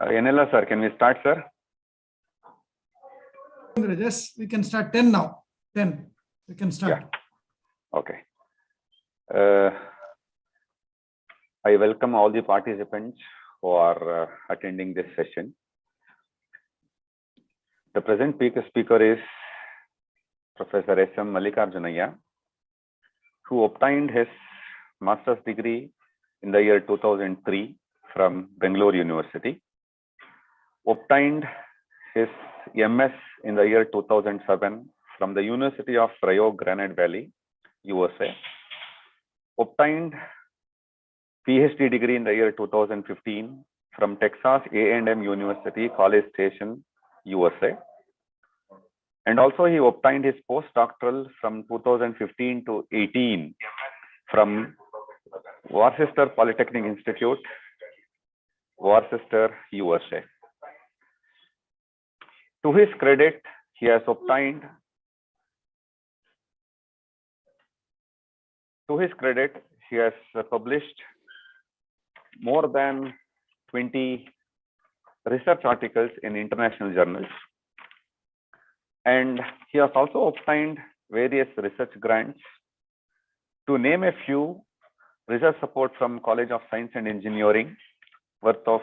NLR sir, can we start, sir? Yes, we can start 10 now. 10. We can start. Yeah. Okay. I welcome all the participants who are attending this session. The present speaker is Professor S.M. Mallikarjunayya, who obtained his master's degree in the year 2003 from Bangalore University, obtained his MS in the year 2007 from the University of Rio Grande Valley, USA, obtained PhD degree in the year 2015 from Texas A&M University, College Station, USA. And also he obtained his postdoctoral from 2015 to 18 from Worcester Polytechnic Institute, Worcester, USA. To his credit, he has obtained published more than 20 research articles in international journals. And he has also obtained various research grants. To name a few, research support from College of Science and Engineering worth of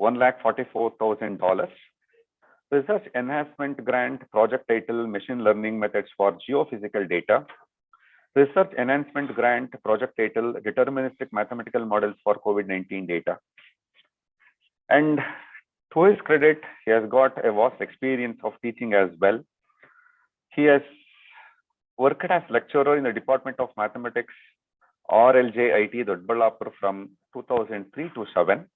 $144,000. Research enhancement grant, project title, machine learning methods for geophysical data. Research enhancement grant, project title, deterministic mathematical models for COVID-19 data. And to his credit, he has got a vast experience of teaching as well. He has worked as lecturer in the Department of Mathematics, RLJIT, Doddaballapur from 2003 to 7.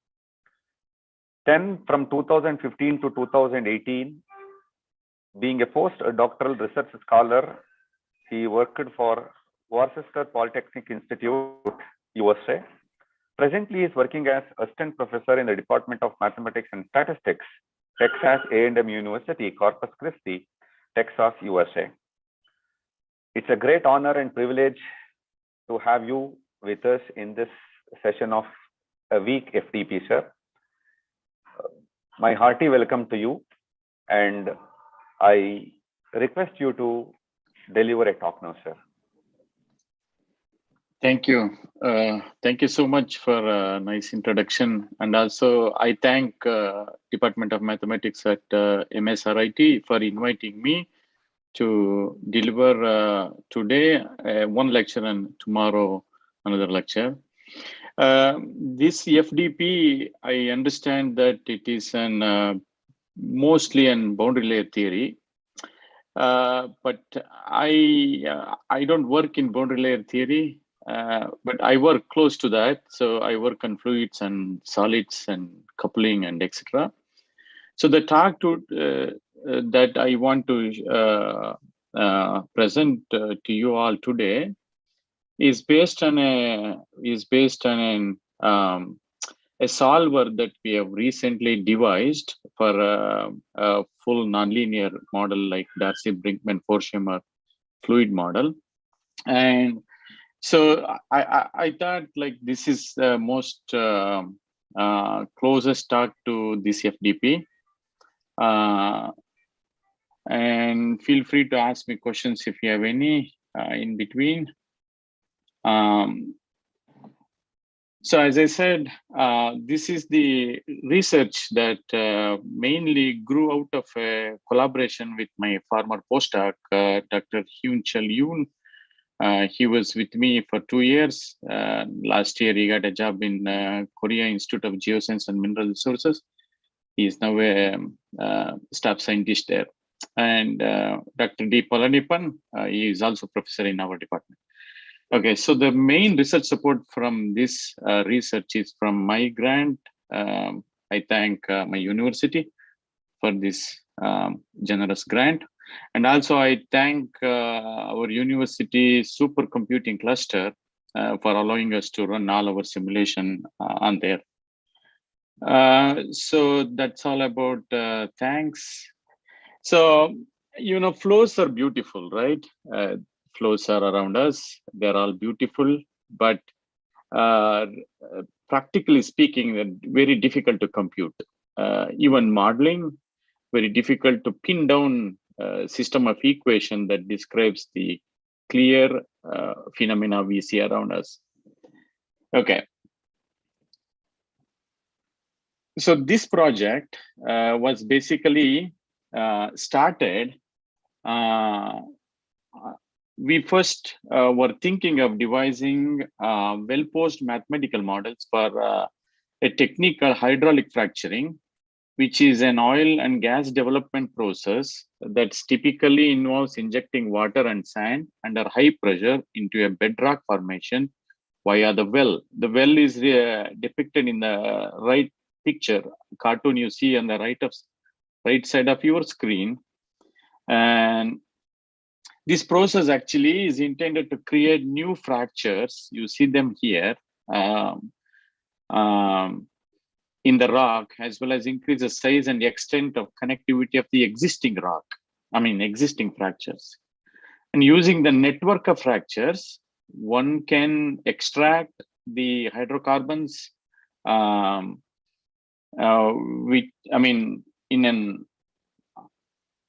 Then from 2015 to 2018, being a postdoctoral research scholar, he worked for Worcester Polytechnic Institute, USA. Presently, he is working as assistant professor in the Department of Mathematics and Statistics, Texas A&M University, Corpus Christi, Texas, USA. It's a great honor and privilege to have you with us in this session of a week FDP, sir. My hearty welcome to you, and I request you to deliver a talk now, sir. Thank you. Thank you so much for a nice introduction. And also I thank Department of Mathematics at MSRIT for inviting me to deliver today one lecture and tomorrow another lecture. This FDP, I understand that it is mostly an boundary layer theory. But I don't work in boundary layer theory. But I work close to that. So I work on fluids and solids and coupling and etc. So the talk that I want to present to you all today is based on a solver that we have recently devised for a full nonlinear model like Darcy-Brinkman-Forchheimer fluid model. And so I thought like this is the most closest talk to this FDP. And feel free to ask me questions if you have any in between. So as I said, this is the research that mainly grew out of a collaboration with my former postdoc, Dr. Hyun-Chul Yoon. He was with me for 2 years. Last year, he got a job in Korea Institute of Geoscience and Mineral Resources. He is now a staff scientist there. And Dr. D. Palaniappan, he is also professor in our department. Okay, so the main research support from this research is from my grant. I thank my university for this generous grant. And also I thank our university supercomputing cluster for allowing us to run all our simulation on there. So that's all about thanks. So, you know, flows are beautiful, right? Flows are around us. They're all beautiful, but practically speaking, very difficult to compute. Even modeling, very difficult to pin down a system of equation that describes the clear phenomena we see around us. Okay. So this project was basically started. We first were thinking of devising well-posed mathematical models for a technique called hydraulic fracturing, which is an oil and gas development process that typically involves injecting water and sand under high pressure into a bedrock formation via the well. The well is depicted in the right picture, cartoon you see on the right side of your screen. And this process actually is intended to create new fractures. You see them here in the rock, as well as increase the size and the extent of connectivity of the existing rock, existing fractures. And using the network of fractures, one can extract the hydrocarbons in an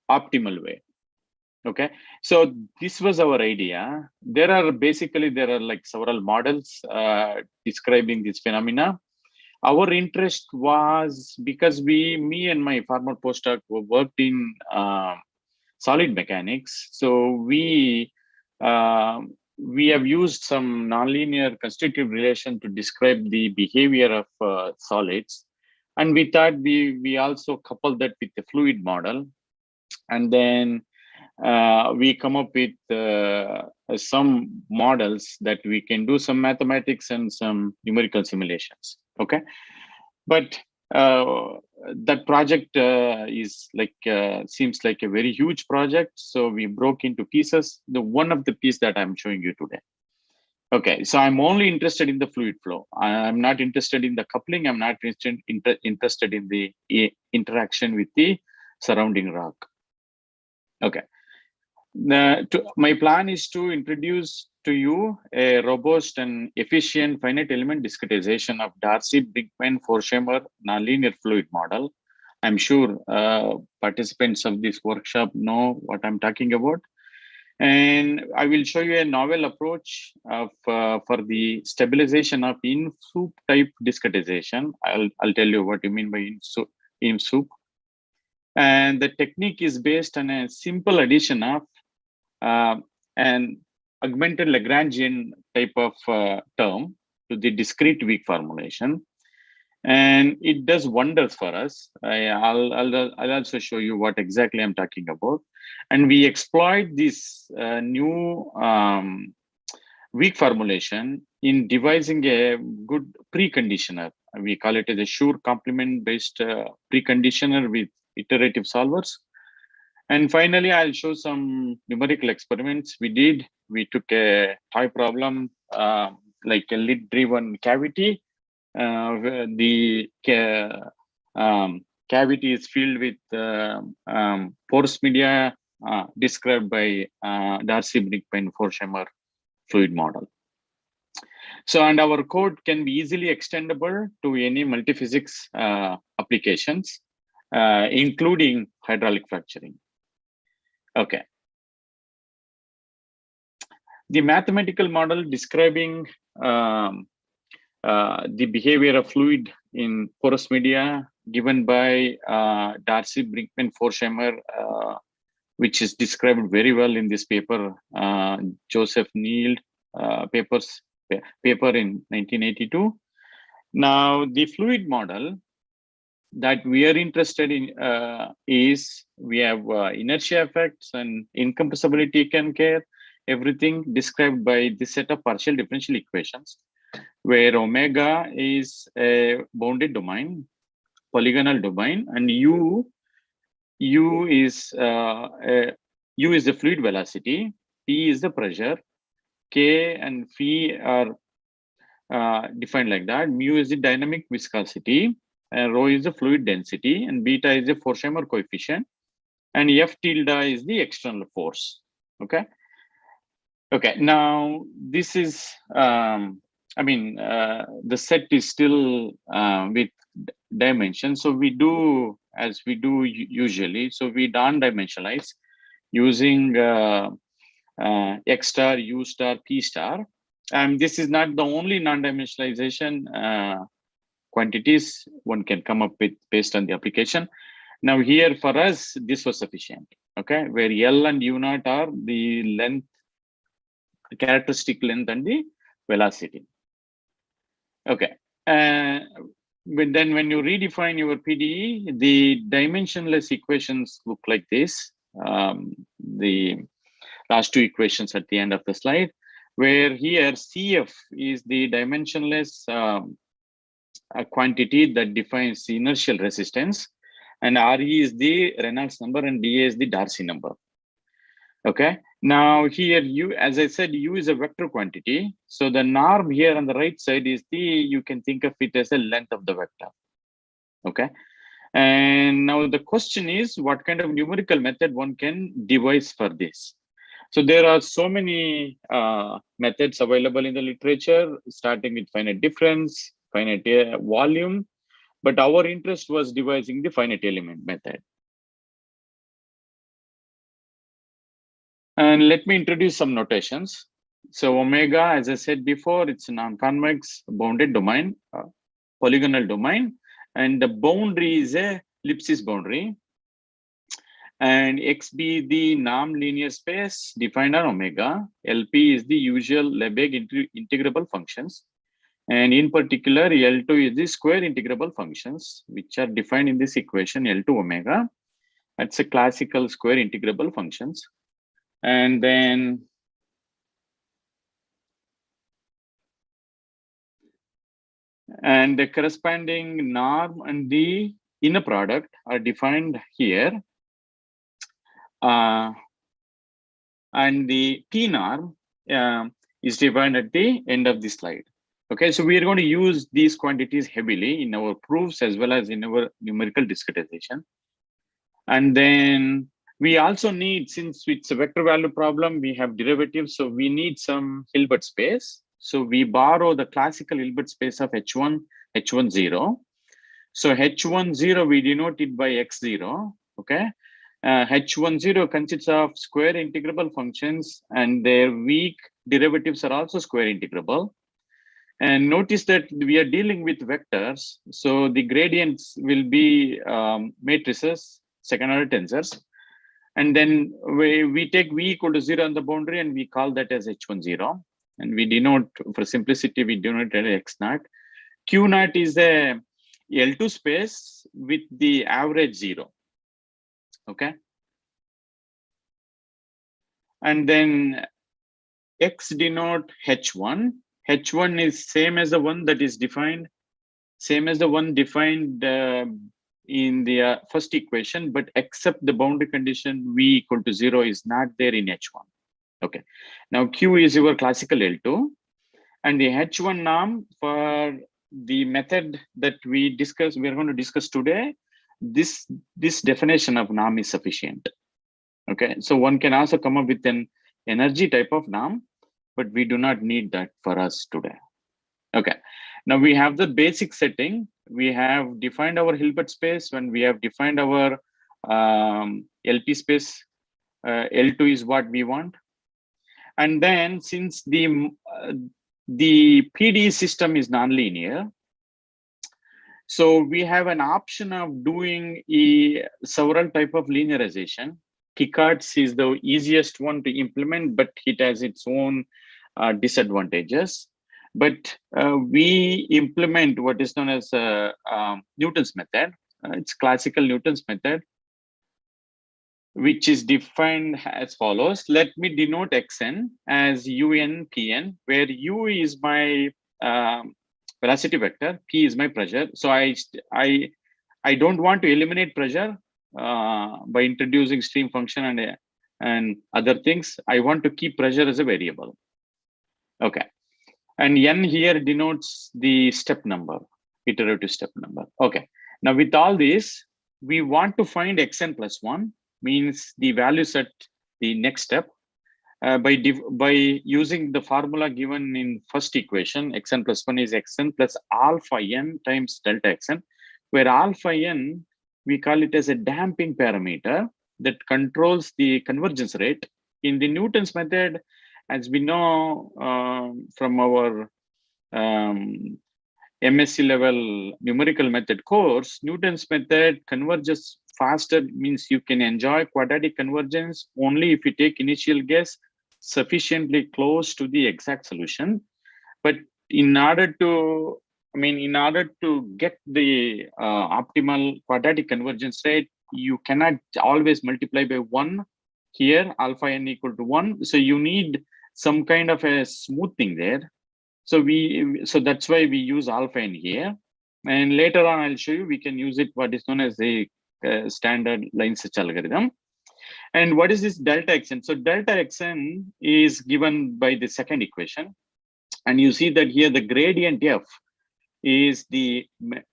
optimal way. Okay, so this was our idea. There are like several models describing this phenomena. Our interest was because me and my former postdoc worked in solid mechanics. So we have used some nonlinear constitutive relation to describe the behavior of solids. And we thought we also coupled that with the fluid model. And then we come up with some models that we can do some mathematics and some numerical simulations. Okay, but that project is like seems like a very huge project, so we broke into pieces. The one of the piece that I'm showing you today. Okay, so I'm only interested in the fluid flow. I'm not interested in the coupling. I'm not interested in the interaction with the surrounding rock. Okay. My plan is to introduce to you a robust and efficient finite element discretization of Darcy-Brinkman-Forchheimer nonlinear fluid model. I'm sure participants of this workshop know what I'm talking about. And I will show you a novel approach of, for the stabilization of in-soup type discretization. I'll tell you what you mean by in-soup. And the technique is based on a simple addition of an augmented Lagrangian type of term to the discrete weak formulation. And it does wonders for us. I'll also show you what exactly I'm talking about. And we exploit this new weak formulation in devising a good preconditioner. We call it as a sure complement based preconditioner with iterative solvers. And finally, I'll show some numerical experiments we did. We took a toy problem like a lid-driven cavity. The cavity is filled with porous media described by Darcy-Brinkman-Forchheimer fluid model. So, and our code can be easily extendable to any multiphysics applications, including hydraulic fracturing. Okay. The mathematical model describing the behavior of fluid in porous media given by Darcy-Brinkman-Forchheimer, which is described very well in this paper, Joseph Neal paper in 1982. Now, the fluid model that we are interested in is we have inertia effects and incompressibility can care, everything described by this set of partial differential equations, where omega is a bounded domain, polygonal domain, and u is the fluid velocity, p is the pressure, k and phi are defined like that. Mu is the dynamic viscosity, and rho is the fluid density, and beta is the Forchheimer coefficient, and f tilde is the external force. Okay. Okay. Now this is I mean, the set is still with dimension. So we do as we do usually. So we non-dimensionalize using X star, U star, P star. And this is not the only non-dimensionalization quantities one can come up with based on the application. Now here for us, this was sufficient, okay? Where L and U naught are the length, the characteristic length and the velocity. Okay, but then when you redefine your PDE, the dimensionless equations look like this. The last two equations at the end of the slide, where here CF is the dimensionless a quantity that defines the inertial resistance, and RE is the Reynolds number and dA is the Darcy number. Okay, now here U, as I said, U is a vector quantity. So the norm here on the right side is the, you can think of it as the length of the vector. Okay, and now the question is what kind of numerical method one can devise for this. So there are so many methods available in the literature, starting with finite difference, finite volume, but our interest was devising the finite element method. And let me introduce some notations. So omega, as I said before, it's a non-convex bounded domain, polygonal domain, and the boundary is a ellipsis boundary. And XB, the norm linear space defined on omega. LP is the usual Lebesgue integrable functions. And in particular, L2 is the square integrable functions, which are defined in this equation L2 omega. That's a classical square integrable functions. And then the corresponding norm and the inner product are defined here. And the P norm is defined at the end of the slide. Okay, so we are going to use these quantities heavily in our proofs as well as in our numerical discretization. And then we also need, since it's a vector value problem, we have derivatives, so we need some Hilbert space. So we borrow the classical Hilbert space of H1, H10. So H10 we denote it by X0, okay? H10 consists of square integrable functions and their weak derivatives are also square integrable. And notice that we are dealing with vectors. So the gradients will be matrices, second order tensors. And then we take V equal to 0 on the boundary and we call that as H10. And we denote, for simplicity, we denote it as X0. Q0 is a L2 space with the average 0. Okay. And then X denote H1. H1 is same as the one that is defined, same as the one defined in the first equation, but except the boundary condition V equal to 0 is not there in H1. Okay. Now Q is your classical L2, and the H1 norm for the method that we are going to discuss today, this definition of norm is sufficient. Okay, so one can also come up with an energy type of norm, but we do not need that for us today. Okay, now we have the basic setting. We have defined our Hilbert space. When we have defined our LP space, L2 is what we want. And then since the PDE system is nonlinear, so we have an option of doing several type of linearization. Picard's is the easiest one to implement, but it has its own disadvantages. But we implement what is known as Newton's method. It's classical Newton's method, which is defined as follows. Let me denote Xn as UN Pn, where U is my velocity vector, P is my pressure. So I don't want to eliminate pressure by introducing stream function and other things. I want to keep pressure as a variable. Okay, and N here denotes the step number, iterative step number. Okay, now with all this, we want to find Xn plus 1, means the values at the next step. by using the formula given in first equation, xn plus 1 is xn plus alpha n times delta xn, where alpha n, we call it as a damping parameter that controls the convergence rate. In the Newton's method, as we know from our MSc level numerical method course, Newton's method converges faster, means you can enjoy quadratic convergence only if you take initial guess sufficiently close to the exact solution. But in order to, in order to get the optimal quadratic convergence rate, you cannot always multiply by 1 here, alpha n equal to 1. So you need some kind of a smoothing there. So that's why we use alpha n here. And later on, I'll show you, we can use it, what is known as the standard line search algorithm. And what is this delta xn? So delta xn is given by the second equation. And you see that here the gradient f is the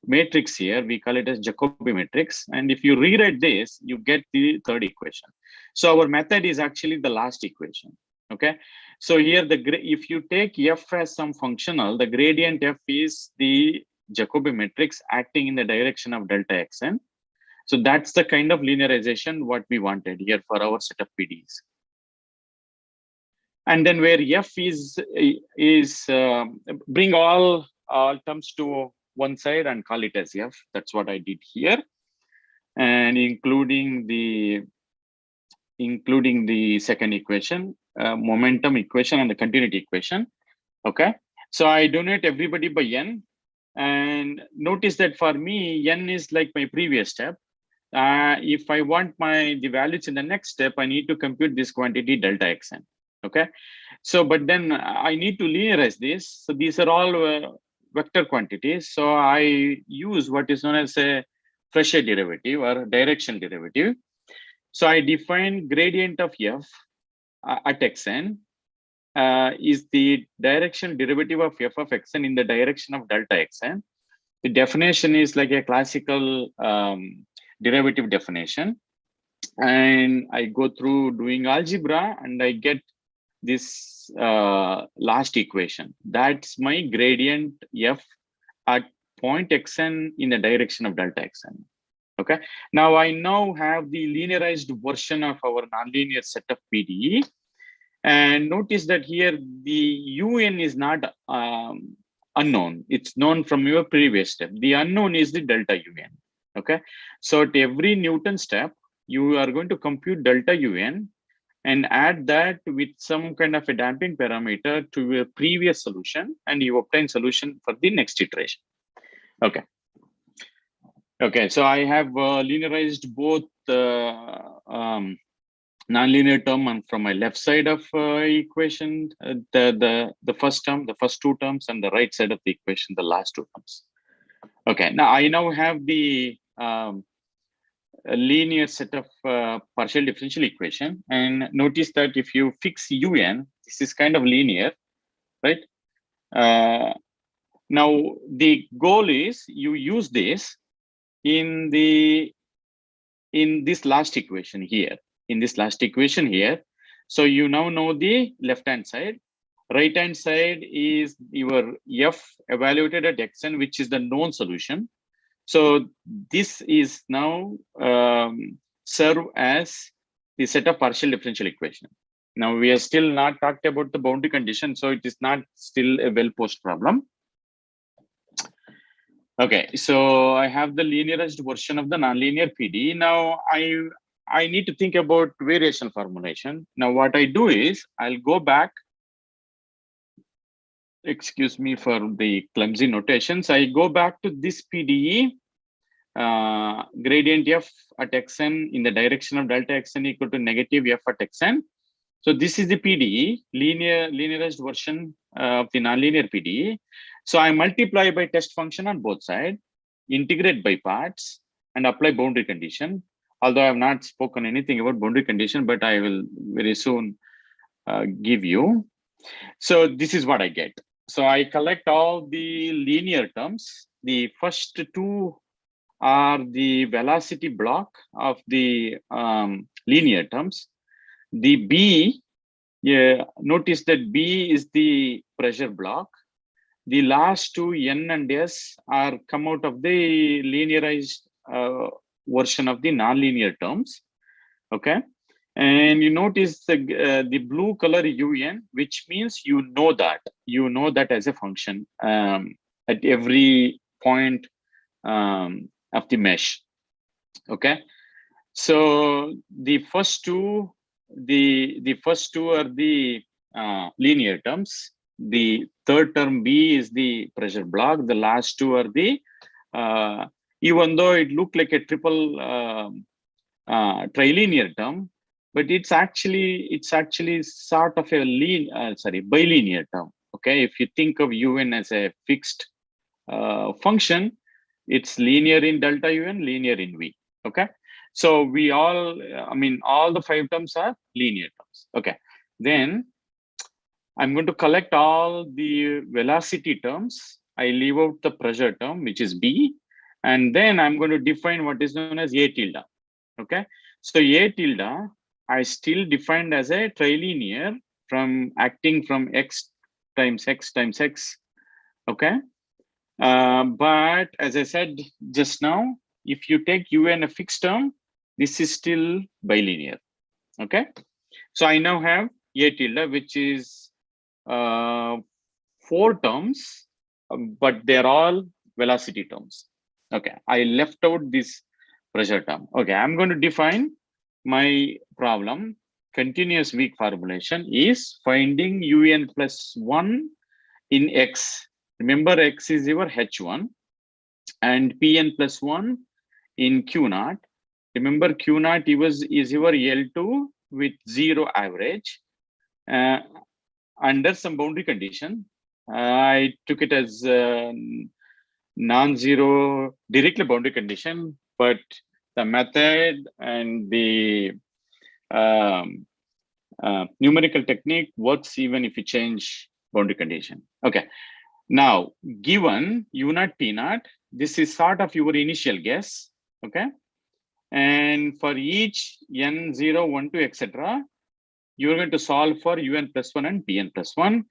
matrix here. We call it as Jacobi matrix. And if you rewrite this, you get the third equation. So our method is actually the last equation. Okay. So here, if you take f as some functional, the gradient f is the Jacobi matrix acting in the direction of delta xn. So that's the kind of linearization what we wanted here for our set of PDEs. And then where f is bring all terms to one side and call it as f. That's what I did here, and including the second equation, momentum equation, and the continuity equation. Okay, so I donate everybody by n, and notice that for me n is like my previous step. If I want the values in the next step, I need to compute this quantity delta xn. Okay, so but then I need to linearize this. So these are all vector quantities. So I use what is known as a Fresher derivative or direction derivative. So I define gradient of f at xn is the direction derivative of f of xn in the direction of delta xn. The definition is like a classical derivative definition. And I go through doing algebra and I get this last equation. That's my gradient f at point xn in the direction of delta xn. Okay. Now I have the linearized version of our nonlinear set of PDE. And notice that here the un is not unknown. It's known from your previous step. The unknown is the delta un. Okay. So at every Newton step, you are going to compute delta un and add that with some kind of a damping parameter to your previous solution, and you obtain solution for the next iteration. Okay. Okay, so I have linearized both nonlinear term and from my left side of equation, the first term, the first two terms, and the right side of the equation, the last two terms. Okay, now I have the a linear set of partial differential equation, and notice that if you fix un, this is kind of linear, right? Now the goal is you use this in this last equation here. In this last equation here, so you now know the left hand side. Right hand side is your f evaluated at xn, which is the known solution. So this is now serve as the set of partial differential equation. Now we are still not talked about the boundary condition, so it is not still a well-posed problem. Okay, so I have the linearized version of the nonlinear PD. Now I need to think about variational formulation. Now what I do is I'll go back. Excuse me for the clumsy notations. I go back to this PDE, gradient f at xn in the direction of delta xn equal to negative f at xn. So this is the PDE, linearized version of the nonlinear PDE. So I multiply by test function on both sides, integrate by parts, and apply boundary condition. Although I have not spoken anything about boundary condition, but I will very soon give you. So this is what I get. So I collect all the linear terms. The first two are the velocity block of the linear terms. The B Yeah, notice that B is the pressure block. The last two N and S are come out of the linearized version of the nonlinear terms. Okay, and you notice the blue color UN, which means you know that as a function at every point of the mesh. Okay, so the first two are the linear terms. The third term B is the pressure block. The last two are the even though it looked like a triple trilinear term, but it's actually sort of a bilinear term. Okay, if you think of UN as a fixed function, it's linear in delta UN, linear in V. Okay, so we all, all the 5 terms are linear terms. Okay, then I'm going to collect all the velocity terms. I leave out the pressure term, which is B, and then I'm going to define what is known as A tilde. Okay, so A tilde I still defined as a trilinear from acting from X times X times X. Okay, but as I said just now, if you take UN a fixed term, this is still bilinear. Okay, so I now have A tilde, which is 4 terms, but they're all velocity terms. Okay, I left out this pressure term. Okay, I'm going to define my problem. Continuous weak formulation is finding UN plus 1 in X. Remember, X is your H1 and Pn plus 1 in Q0. Remember, Q0 is your L2 with 0 average under some boundary condition. I took it as non-zero directly boundary condition, but the method and the numerical technique works even if you change boundary condition. Okay, now given U0, P0, this is sort of your initial guess. Okay, and for each N0, 1, 2, etc., you're going to solve for UN plus 1 and Pn plus 1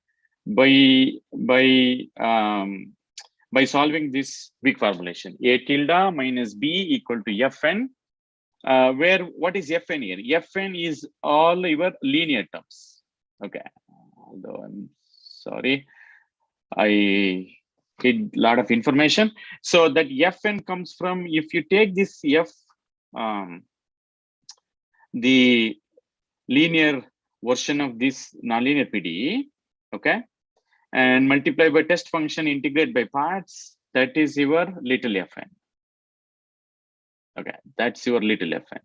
by solving this weak formulation. A tilde minus B equal to Fn, where what is Fn here? Fn is all your linear terms. Okay, although I'm sorry, I did a lot of information. So that Fn comes from, if you take this F, the linear version of this nonlinear PDE, okay, and multiply by test function, integrate by parts, that is your little Fn. Okay, that's your little Fn.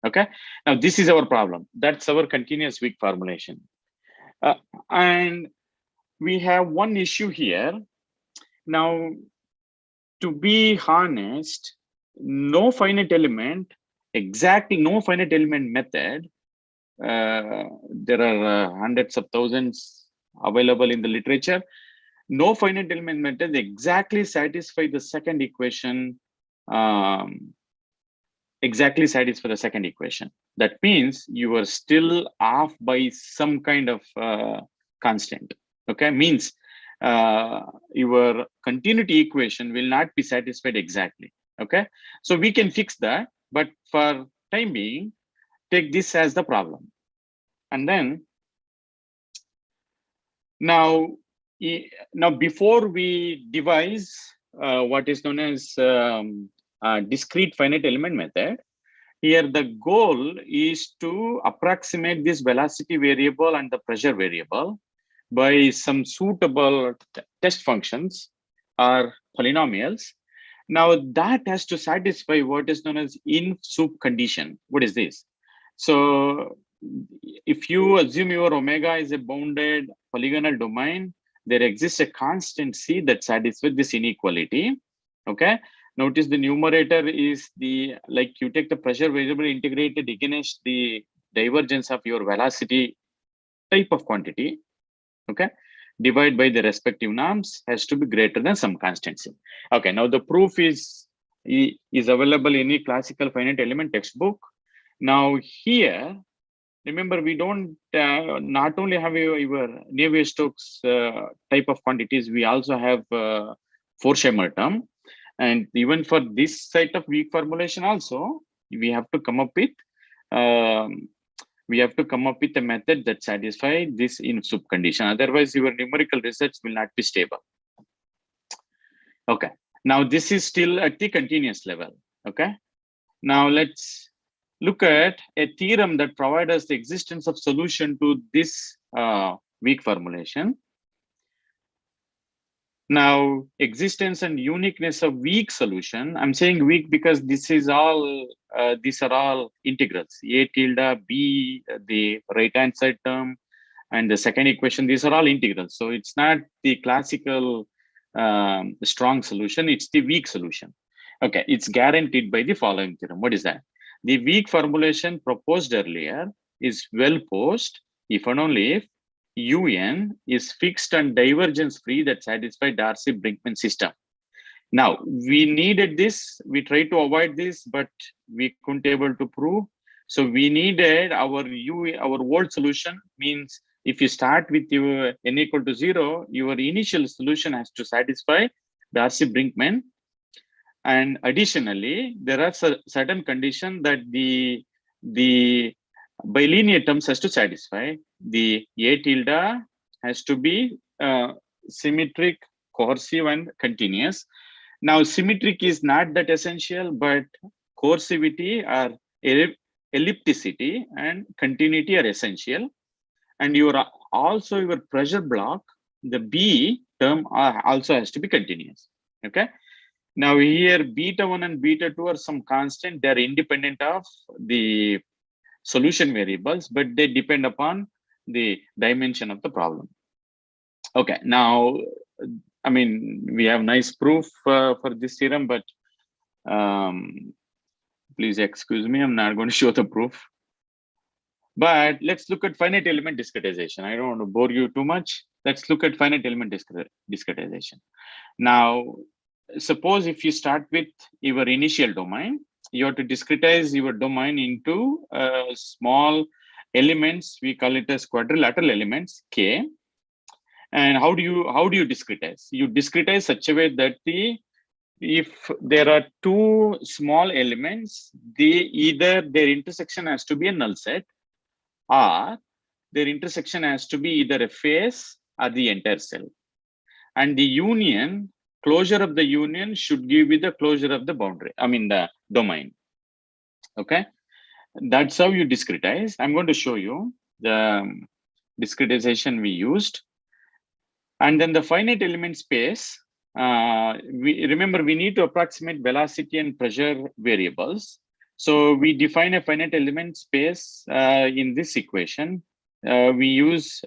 Okay, now this is our problem. That's our continuous weak formulation. And we have one issue here. Now, to be honest, no finite element, exactly no finite element method, there are hundreds of thousands available in the literature. No finite element method exactly satisfy the second equation. Exactly satisfy the second equation. That means you are still off by some kind of constant. Okay, means your continuity equation will not be satisfied exactly. Okay, so we can fix that, but for time being, take this as the problem. And then now before we devise what is known as discrete finite element method, here the goal is to approximate this velocity variable and the pressure variable by some suitable test functions or polynomials. Now that has to satisfy what is known as in soup condition. What is this? So if you assume your omega is a bounded polygonal domain, there exists a constant C that satisfies this inequality. Okay, notice the numerator is the, like you take the pressure variable integrated against the divergence of your velocity type of quantity. Okay, divide by the respective norms has to be greater than some constant C. Okay, now the proof is available in a classical finite element textbook. Now here remember, we don't not only have your Navier-Stokes type of quantities, we also have Forchheimer term. And even for this set of weak formulation also, we have to come up with a method that satisfies this in soup condition. Otherwise, your numerical research will not be stable. Okay. Now this is still at the continuous level. Okay. Now let's look at a theorem that provides us the existence of solution to this weak formulation. Now, existence and uniqueness of weak solution. I'm saying weak because this is all, these are all integrals. A tilde, B, the right-hand side term, and the second equation, these are all integrals. So it's not the classical strong solution, it's the weak solution. Okay, it's guaranteed by the following theorem. What is that? The weak formulation proposed earlier is well posed if and only if UN is fixed and divergence free that satisfy Darcy-Brinkman system. Now, we needed this, we tried to avoid this, but we couldn't able to prove. So we needed our old solution means if you start with your n equal to 0, your initial solution has to satisfy Darcy-Brinkman. And additionally, there are certain conditions that the bilinear terms has to satisfy. The A tilde has to be symmetric, coercive, and continuous. Now, symmetric is not that essential, but coercivity or ellipticity and continuity are essential. And also your pressure block, the B term also has to be continuous. Okay. Now here beta 1 and beta 2 are some constant. They are independent of the solution variables, but they depend upon the dimension of the problem. Okay, now, I mean, we have nice proof for this theorem, but please excuse me, I'm not going to show the proof. But let's look at finite element discretization. I don't want to bore you too much. Let's look at finite element discretization. Now, suppose if you start with your initial domain, you have to discretize your domain into small elements. We call it as quadrilateral elements K. And how do you discretize? You discretize such a way that if there are two small elements, either their intersection has to be a null set, or their intersection has to be either a face or the entire cell. And the union, closure of the union should give you the closure of the boundary, I mean the domain. Okay, that's how you discretize. I'm going to show you the discretization we used. And then the finite element space, remember we need to approximate velocity and pressure variables. So we define a finite element space in this equation. We use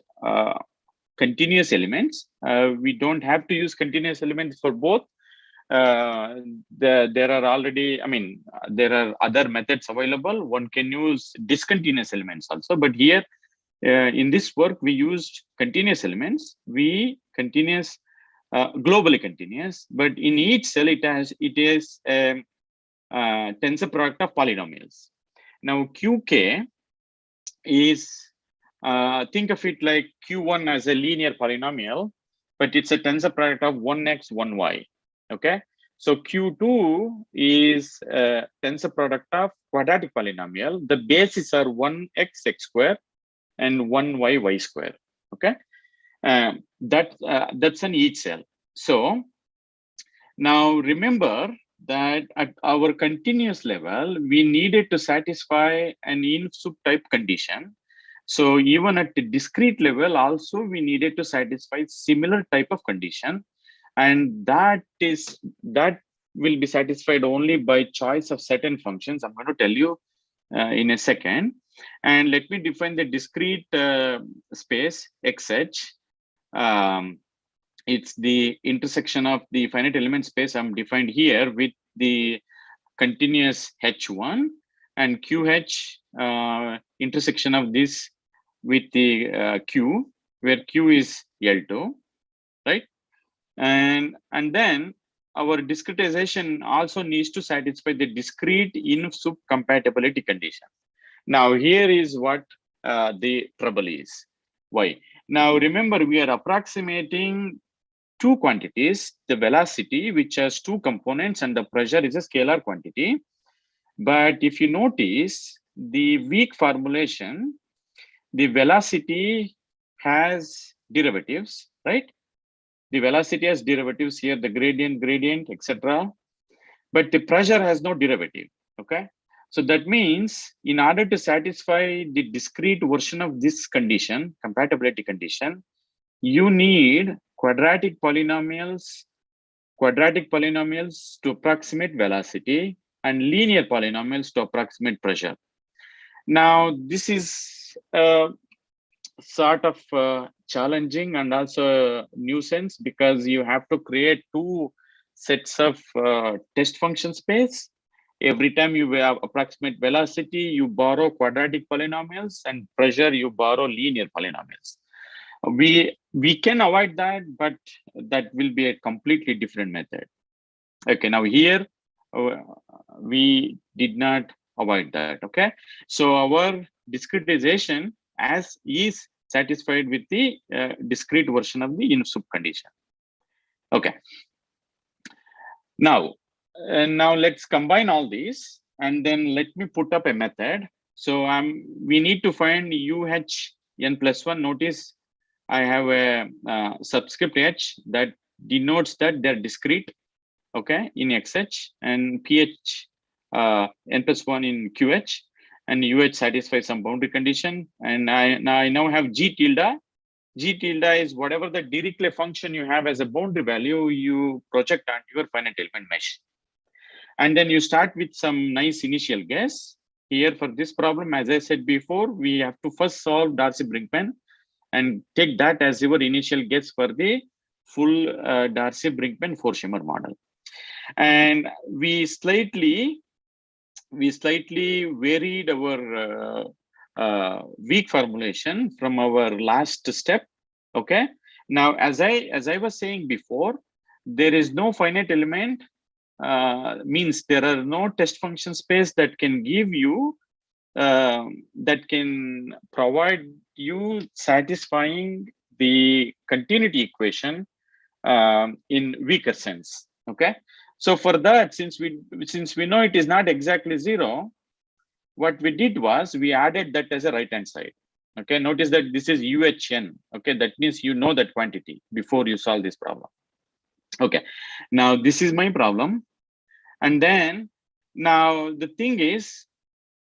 continuous elements. We don't have to use continuous elements for both. There are already, I mean, there are other methods available. One can use discontinuous elements also, but here in this work, we used continuous elements. Globally continuous, but in each cell it is a tensor product of polynomials. Now QK is, think of it like Q1 as a linear polynomial, but it's a tensor product of 1x, 1y. Okay, so Q2 is a tensor product of quadratic polynomial. The bases are 1x x square and 1y y square. Okay, that's an each cell. So now remember that at our continuous level, we needed to satisfy an in-soup type condition. So even at the discrete level, also we needed to satisfy similar type of condition, and that will be satisfied only by choice of certain functions. I'm going to tell you in a second. And let me define the discrete space XH. It's the intersection of the finite element space I'm defined here with the continuous H1 and QH intersection of this with the Q, where Q is L2, right? And then our discretization also needs to satisfy the discrete in-soup compatibility condition. Now here is what the trouble is. Why? Now, remember, we are approximating two quantities, the velocity, which has two components, and the pressure is a scalar quantity. But if you notice the weak formulation, the velocity has derivatives, right? The velocity has derivatives here, the gradient, etc. But the pressure has no derivative, okay? So that means in order to satisfy the discrete version of this condition, compatibility condition, you need quadratic polynomials to approximate velocity and linear polynomials to approximate pressure. Now, this is sort of challenging and also a nuisance because you have to create two sets of test function space. Every time you have approximate velocity, you borrow quadratic polynomials, and pressure, you borrow linear polynomials. We can avoid that, but that will be a completely different method. Okay, now here we did not avoid that. Okay, so our discretization as is satisfied with the discrete version of the in-soup condition. Okay. Now let's combine all these, and then let me put up a method. So we need to find UHN plus 1. Notice I have a subscript H that denotes that they're discrete, okay, in XH, and PH n plus 1 in QH, and UH satisfies some boundary condition. And I now have G tilde. G tilde is whatever the Dirichlet function you have as a boundary value, you project onto your finite element mesh. And then you start with some nice initial guess. Here for this problem, as I said before, we have to first solve Darcy-Brinkman and take that as your initial guess for the full Darcy-Brinkman Forsheimer model. And we slightly varied our weak formulation from our last step. Okay. Now, as I was saying before, there is no finite element, means there are no test function space that can give you that can provide you satisfying the continuity equation in weaker sense. Okay. So for that, since we know it is not exactly 0, what we did was we added that as a right-hand side. Okay, notice that this is UHN. Okay, that means you know that quantity before you solve this problem. Okay, now this is my problem. And then now the thing is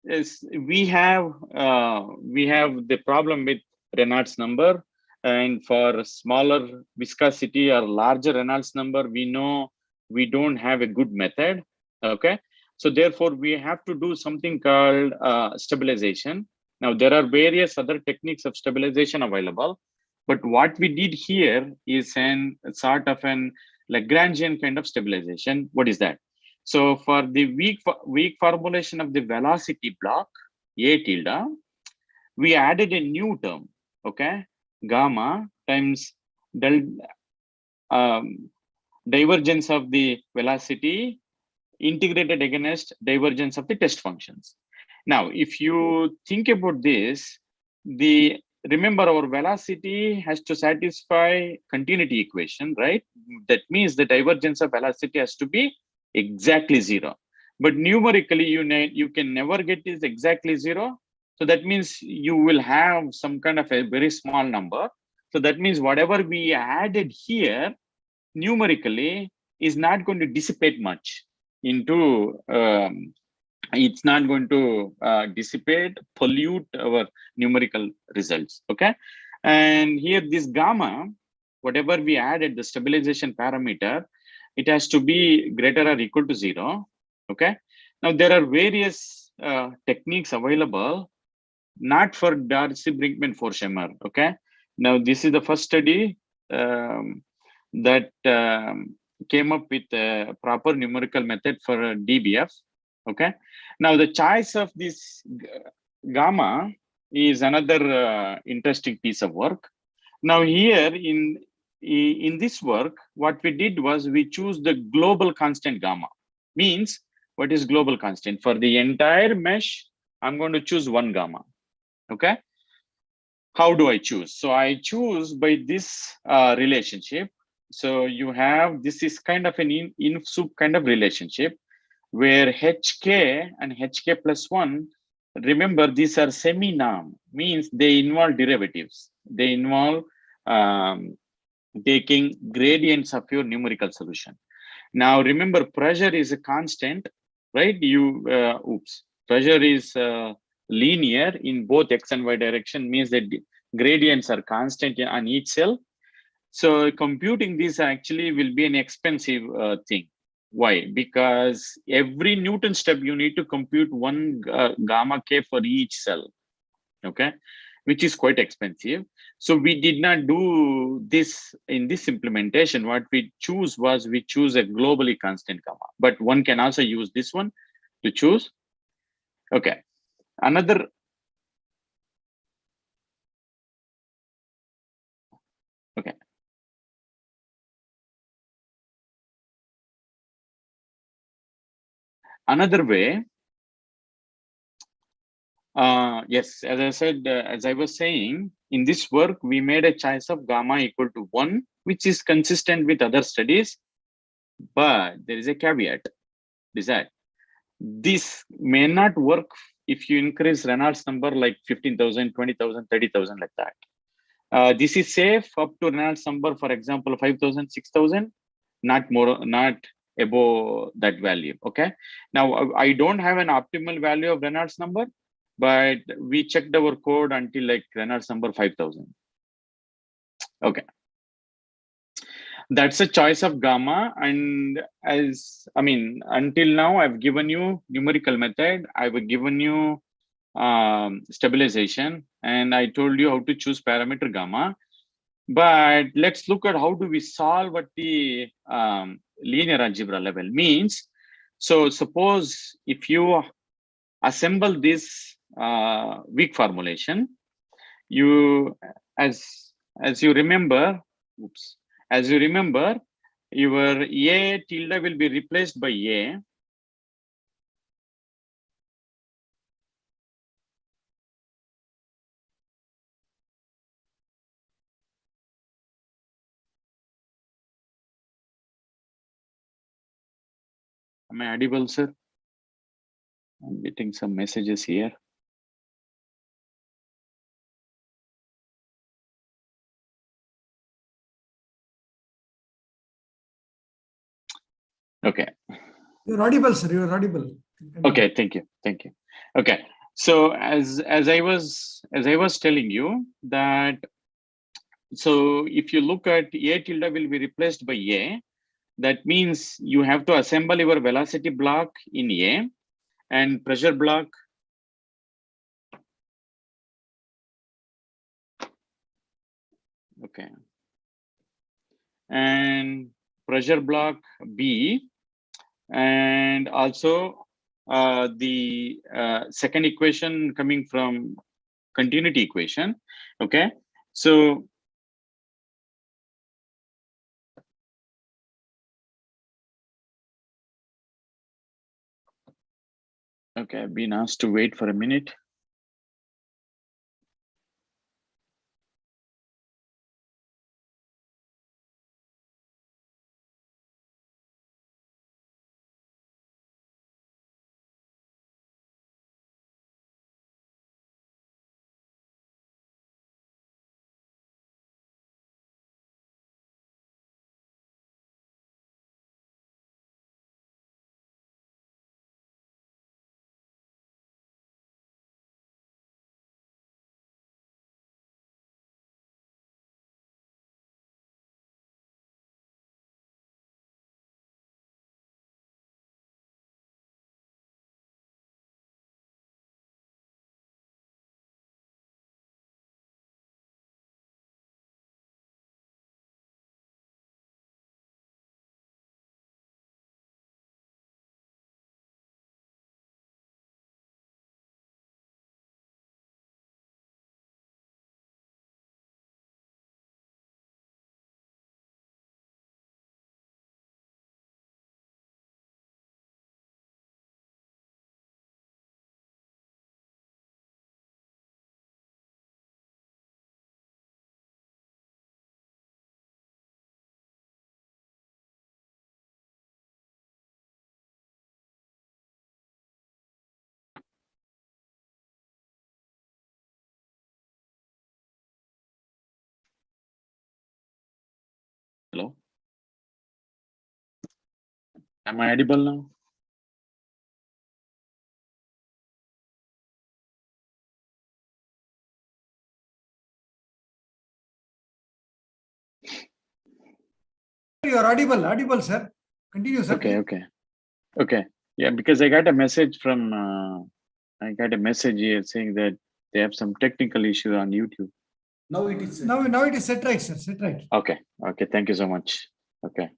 we have the problem with Reynolds number, and for smaller viscosity or larger Reynolds number, we know we don't have a good method. Okay, so therefore we have to do something called stabilization. Now there are various other techniques of stabilization available, but what we did here is an sort of an Lagrangian kind of stabilization. What is that? So for the weak formulation of the velocity block A tilde, we added a new term. Okay, gamma times divergence of the velocity integrated against divergence of the test functions. Now, if you think about this, remember our velocity has to satisfy continuity equation, right? That means the divergence of velocity has to be exactly 0. But numerically, you can never get this exactly 0. So that means you will have some kind of a very small number. So that means whatever we added here numerically is not going to dissipate much into it's not going to dissipate, pollute our numerical results. Okay, and here this gamma, whatever we added, the stabilization parameter, it has to be greater or equal to 0. Okay, now there are various techniques available, not for Darcy-Brinkman Forsheimer. Okay, now this is the first study that came up with a proper numerical method for DBF. Okay, now the choice of this gamma is another interesting piece of work. Now here in this work, what we did was we choose the global constant gamma. Means, what is global constant? For the entire mesh, I'm going to choose 1 gamma. Okay, how do I choose? So I choose by this relationship. So you have, this is kind of an in soup kind of relationship where HK and HK plus 1, remember these are semi-norm, means they involve derivatives. They involve taking gradients of your numerical solution. Now remember, pressure is a constant, right? Pressure is linear in both x and y direction, means that gradients are constant on each cell. So computing this actually will be an expensive thing. Why? Because every Newton step you need to compute one gamma k for each cell, okay, which is quite expensive. So we did not do this in this implementation. What we choose was, we choose a globally constant gamma, but one can also use this one to choose. Okay, another. Okay. Another way, yes, as I said, as I was saying, in this work, we made a choice of gamma equal to 1, which is consistent with other studies, but there is a caveat. Is that this may not work if you increase Reynolds number like 15,000, 20,000, 30,000, like that. This is safe up to Reynolds number, for example, 5,000, 6,000, not more, not above that value. Okay. Now I don't have an optimal value of Reynolds number, but we checked our code until like Reynolds number 5,000. Okay. That's a choice of gamma. And as, I mean, until now, I've given you numerical method. I've given you stabilization, and I told you how to choose parameter gamma. But let's look at how do we solve at the linear algebra level. Means, so suppose if you assemble this weak formulation, you, as you remember, oops, as you remember, your A tilde will be replaced by A. Am I audible, sir? I'm getting some messages here. Okay. You're audible, sir. You're audible. Okay, thank you. Thank you. Okay. So as I was telling you that, so if you look at A tilde will be replaced by A, that means you have to assemble your velocity block in A and pressure block. Okay. And pressure block B, and also the second equation coming from continuity equation. Okay. So okay, I've been asked to wait for a minute. Am I audible now? You are audible, sir. Continue, sir. Okay. Yeah, because I got a message from, I got a message here saying that they have some technical issue on YouTube. Now it is set. Now it is set right, sir. Set right. Okay. Thank you so much. Okay.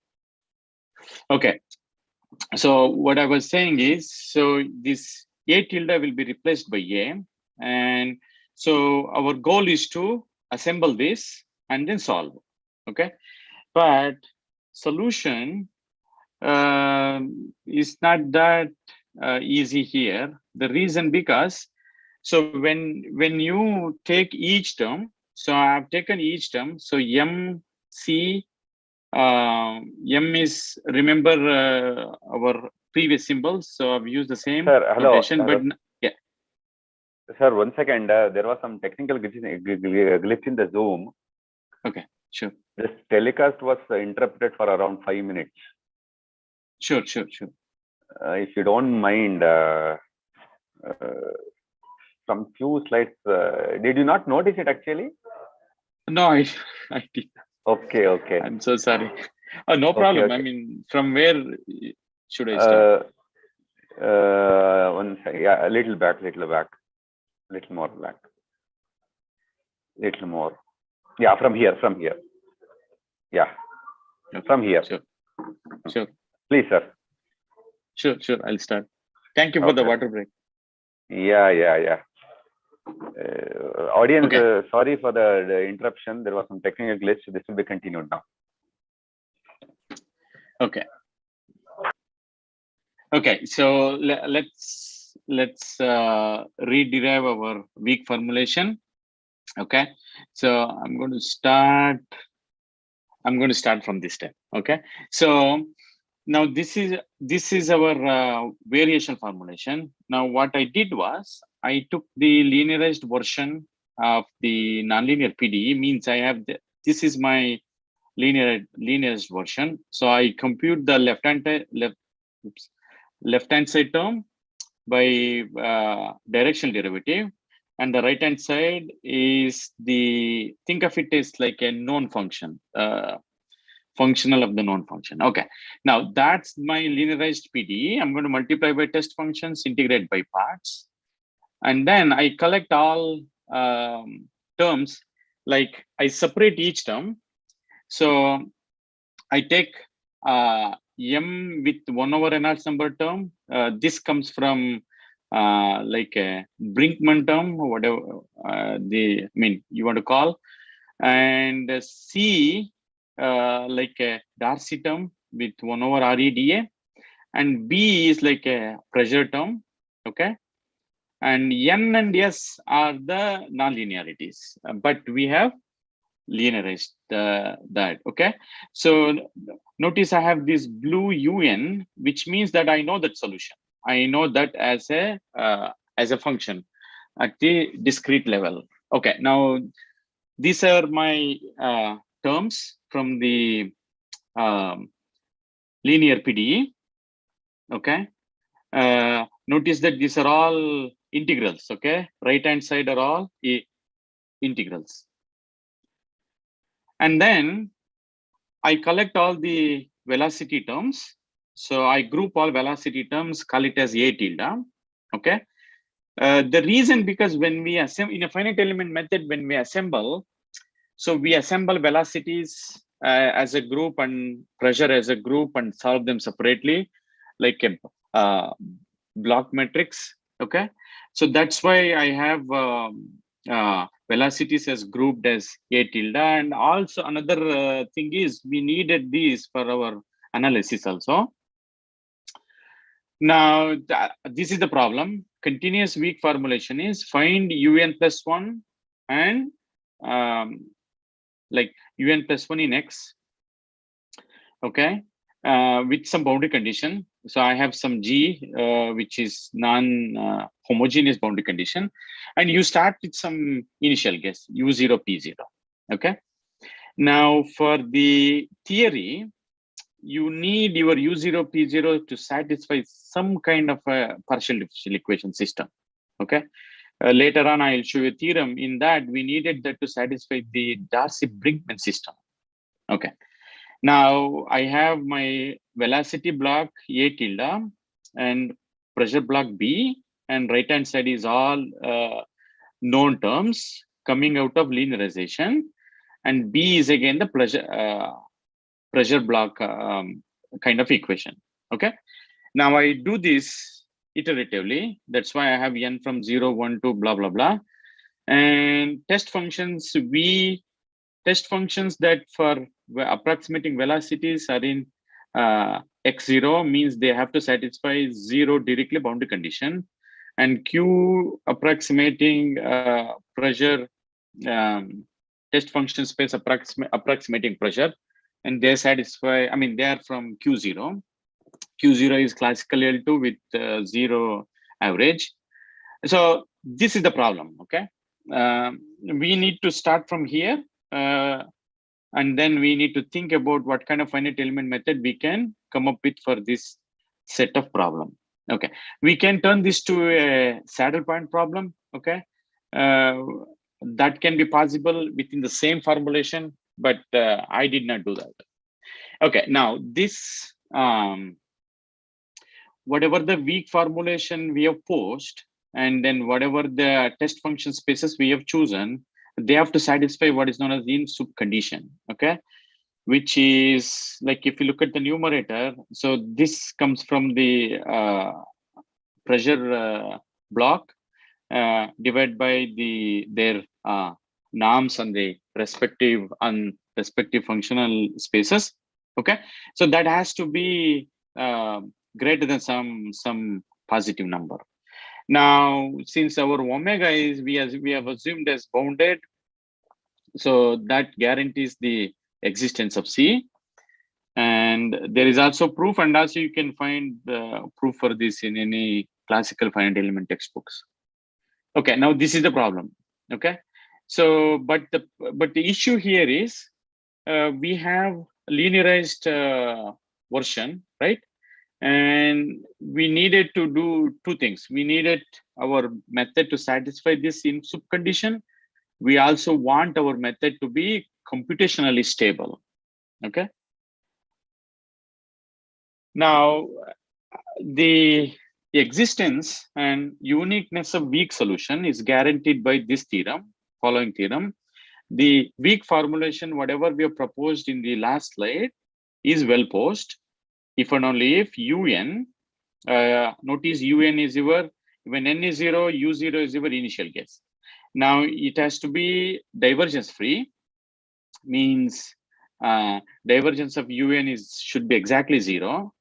So what I was saying is, so this A tilde will be replaced by A. And so our goal is to assemble this and then solve. Okay. But solution is not that easy here. The reason because, so when you take each term, so I've taken each term, so M, C, M is, remember our previous symbols, so I've used the same notation, but yeah. Sir, 1 second, there was some technical glitch in the Zoom. Okay, sure. This telecast was interrupted for around 5 minutes. Sure. If you don't mind, some few slides, did you not notice it actually? No, I did. Okay. I'm so sorry. No problem. Okay. I mean, from where should I start? 1 second. Yeah, a little back, little more back, little more. Yeah, from here. Yeah, okay. From here. Sure. Please, sir. Sure. I'll start. Thank you for the water break. Yeah. Audience, okay. Sorry for the interruption. There was some technical glitch. This will be continued now. Okay. So let's rederive our weak formulation. Okay. So I'm going to start from this step. Okay. So now this is our variation formulation. Now what I did was I took the linearized version of the nonlinear PDE, means I have this is my linearized version. So I compute the left hand side term by directional derivative, and the right hand side is think of it as like a known function. Functional of the known function. Okay, now that's my linearized PDE. I'm going to multiply by test functions, integrate by parts, and then I collect all terms. Like I separate each term. So I take M with 1 over Reynolds number term. This comes from like a Brinkman term, or whatever you want to call, and C like a Darcy term with 1 over REDA, and B is like a pressure term. Okay, and N and S are the non-linearities, but we have linearized that. Okay, so notice I have this blue UN, which means that I know that solution. I know that as a function at the discrete level. Okay, now these are my terms from the linear PDE. Okay, notice that these are all integrals. Okay, right hand side are all integrals, and then I collect all the velocity terms. So I group all velocity terms, call it as A tilde. Okay, the reason, because when we assemble in a finite element method, when we assemble, so we assemble velocities as a group and pressure as a group and solve them separately, like a block matrix. Okay, so that's why I have velocities as grouped as A tilde. And also another thing is we needed these for our analysis also. Now this is the problem. Continuous weak formulation is find UN plus 1 and like UN plus 1 in X, okay, with some boundary condition. So I have some G, which is non-homogeneous boundary condition, and you start with some initial guess, U0, P0, okay. Now for the theory, you need your U0, P0 to satisfy some kind of a partial differential equation system. Okay. Later on, I'll show you a theorem. In that, we needed that to satisfy the Darcy-Brinkman system. Okay. Now, I have my velocity block A tilde and pressure block B, and right-hand side is all known terms coming out of linearization. And B is again the pressure block kind of equation. Okay. Now, I do this iteratively. That's why I have n from 0, 1 to blah, blah, blah. And test functions, test functions that for approximating velocities are in x0 means they have to satisfy 0 directly boundary condition. And Q approximating pressure test function space approximating pressure, and they satisfy, I mean, they are from Q0. Q0 is classical L2 with 0 average. So this is the problem, okay? We need to start from here, and then we need to think about what kind of finite element method we can come up with for this set of problem. Okay, we can turn this to a saddle point problem, okay? That can be possible within the same formulation, but I did not do that. Okay, now this, whatever the weak formulation we have posed, and then whatever the test function spaces we have chosen, they have to satisfy what is known as the in-soup condition, okay? Which is like, if you look at the numerator, so this comes from the pressure block divided by their norms on the respective functional spaces, okay? So that has to be greater than some positive number. Now, since our omega is we have assumed as bounded, so that guarantees the existence of C. And there is also proof, and also you can find the proof for this in any classical finite element textbooks. Okay, now this is the problem. Okay, so but the issue here is we have linearized version, right? And we needed to do two things. We needed our method to satisfy this in-soup condition. We also want our method to be computationally stable. Okay. Now, the existence and uniqueness of weak solution is guaranteed by this theorem, following theorem. The weak formulation, whatever we have proposed in the last slide, is well posed. If and only if UN, notice UN is your, when n is 0, U0 is your initial guess. Now it has to be divergence free, means divergence of UN should be exactly 0,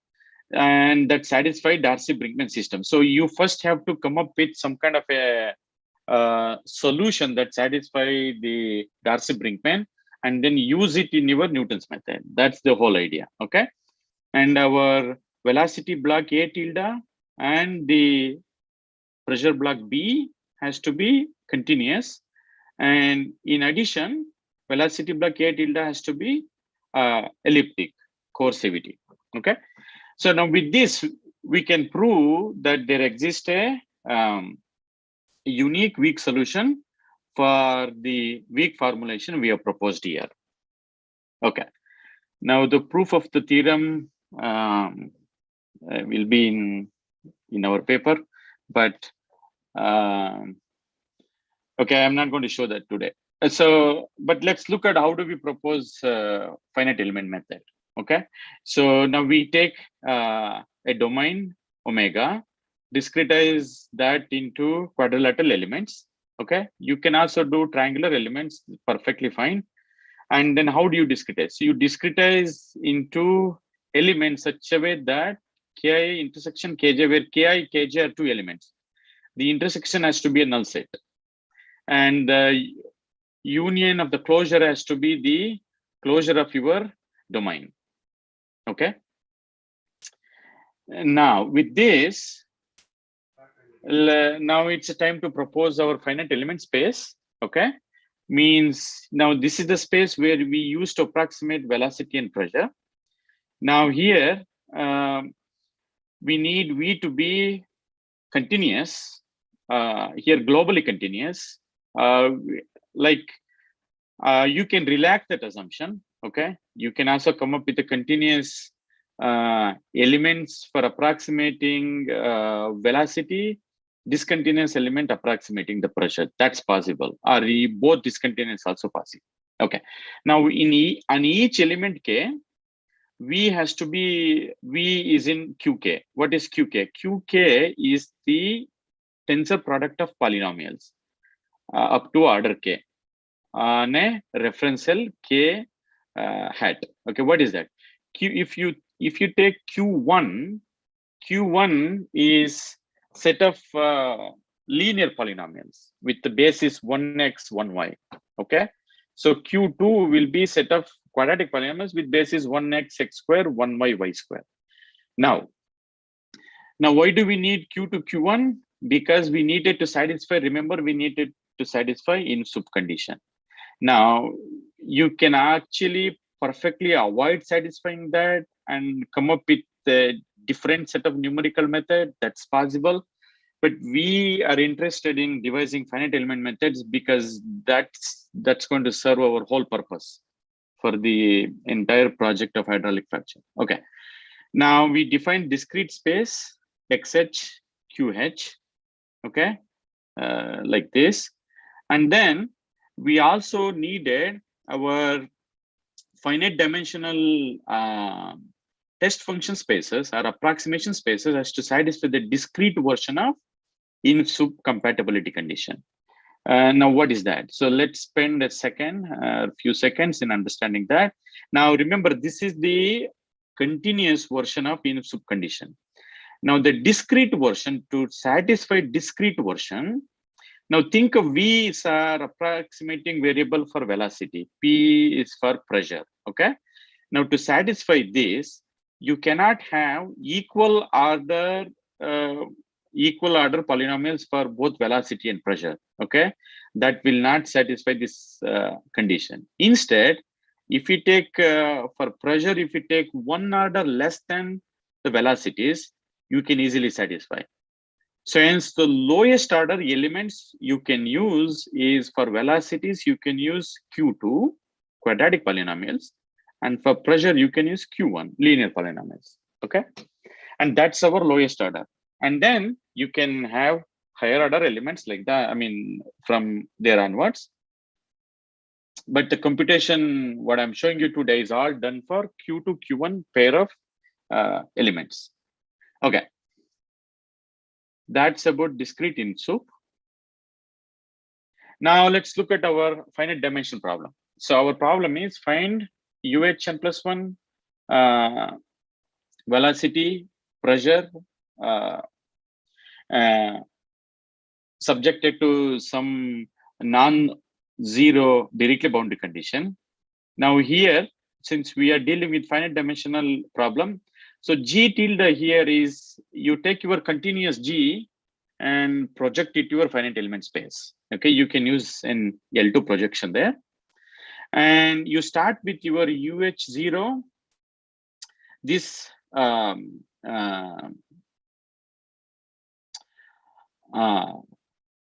and that satisfies Darcy-Brinkman system. So you first have to come up with some kind of a solution that satisfies the Darcy-Brinkman, and then use it in your Newton's method. That's the whole idea. Okay. And our velocity block A tilde and the pressure block B has to be continuous. And in addition, velocity block A tilde has to be elliptic, coercivity. Okay. So now with this, we can prove that there exists a unique weak solution for the weak formulation we have proposed here. Okay. Now the proof of the theorem will be in our paper, but okay, I'm not going to show that today. So, but let's look at how do we propose finite element method. Okay, so now we take a domain omega, discretize that into quadrilateral elements. Okay, you can also do triangular elements, perfectly fine. And then how do you discretize? So you discretize into elements such a way that Ki intersection Kj, where Ki, Kj are two elements. The intersection has to be a null set. And the union of the closure has to be the closure of your domain. Okay. Now with this, now it's a time to propose our finite element space. Okay. Means now this is the space where we used to approximate velocity and pressure. Now here, we need V to be continuous, here globally continuous. You can relax that assumption, okay? You can also come up with a continuous elements for approximating velocity, discontinuous element approximating the pressure. That's possible, or both discontinuous also possible. Okay, now on each element K, V has to be, V is in QK. What is QK? QK is the tensor product of polynomials up to order K on a reference cell K hat. Okay, what is that? If you take Q1 is set of linear polynomials with the basis 1x, 1y. Okay, so Q2 will be set of quadratic polynomials with basis 1x, x square, 1y, y square. Now why do we need Q2, Q1? Because we needed to satisfy, remember, we needed to satisfy in soup condition. Now you can actually perfectly avoid satisfying that and come up with a different set of numerical method. That's possible, but we are interested in devising finite element methods because that's going to serve our whole purpose for the entire project of hydraulic fracture. Okay, now we define discrete space xh qh, okay, like this, and then we also needed our finite dimensional test function spaces or approximation spaces as to satisfy the discrete version of in soup compatibility condition. Now what is that? So let's spend a few seconds in understanding that. Now remember, this is the continuous version of in soup condition. Now the discrete version, to satisfy discrete version, now think of V is our approximating variable for velocity, P is for pressure. Okay, now to satisfy this, you cannot have equal order polynomials for both velocity and pressure. Okay, that will not satisfy this condition. Instead, if you take for pressure, if you take one order less than the velocities, you can easily satisfy. So hence the lowest order elements you can use is for velocities, you can use Q2 quadratic polynomials, and for pressure you can use Q1 linear polynomials. Okay, and that's our lowest order. And then you can have higher order elements like that, I mean, from there onwards. But the computation, what I'm showing you today, is all done for Q2, Q1 pair of elements. Okay, that's about discrete in soup. Now let's look at our finite dimension problem. So our problem is find UHN plus 1, velocity, pressure, subjected to some non-zero directly boundary condition. Now here, since we are dealing with finite dimensional problem, so G tilde here is you take your continuous G and project it to your finite element space. Okay, you can use an L2 projection there. And you start with your UH0, this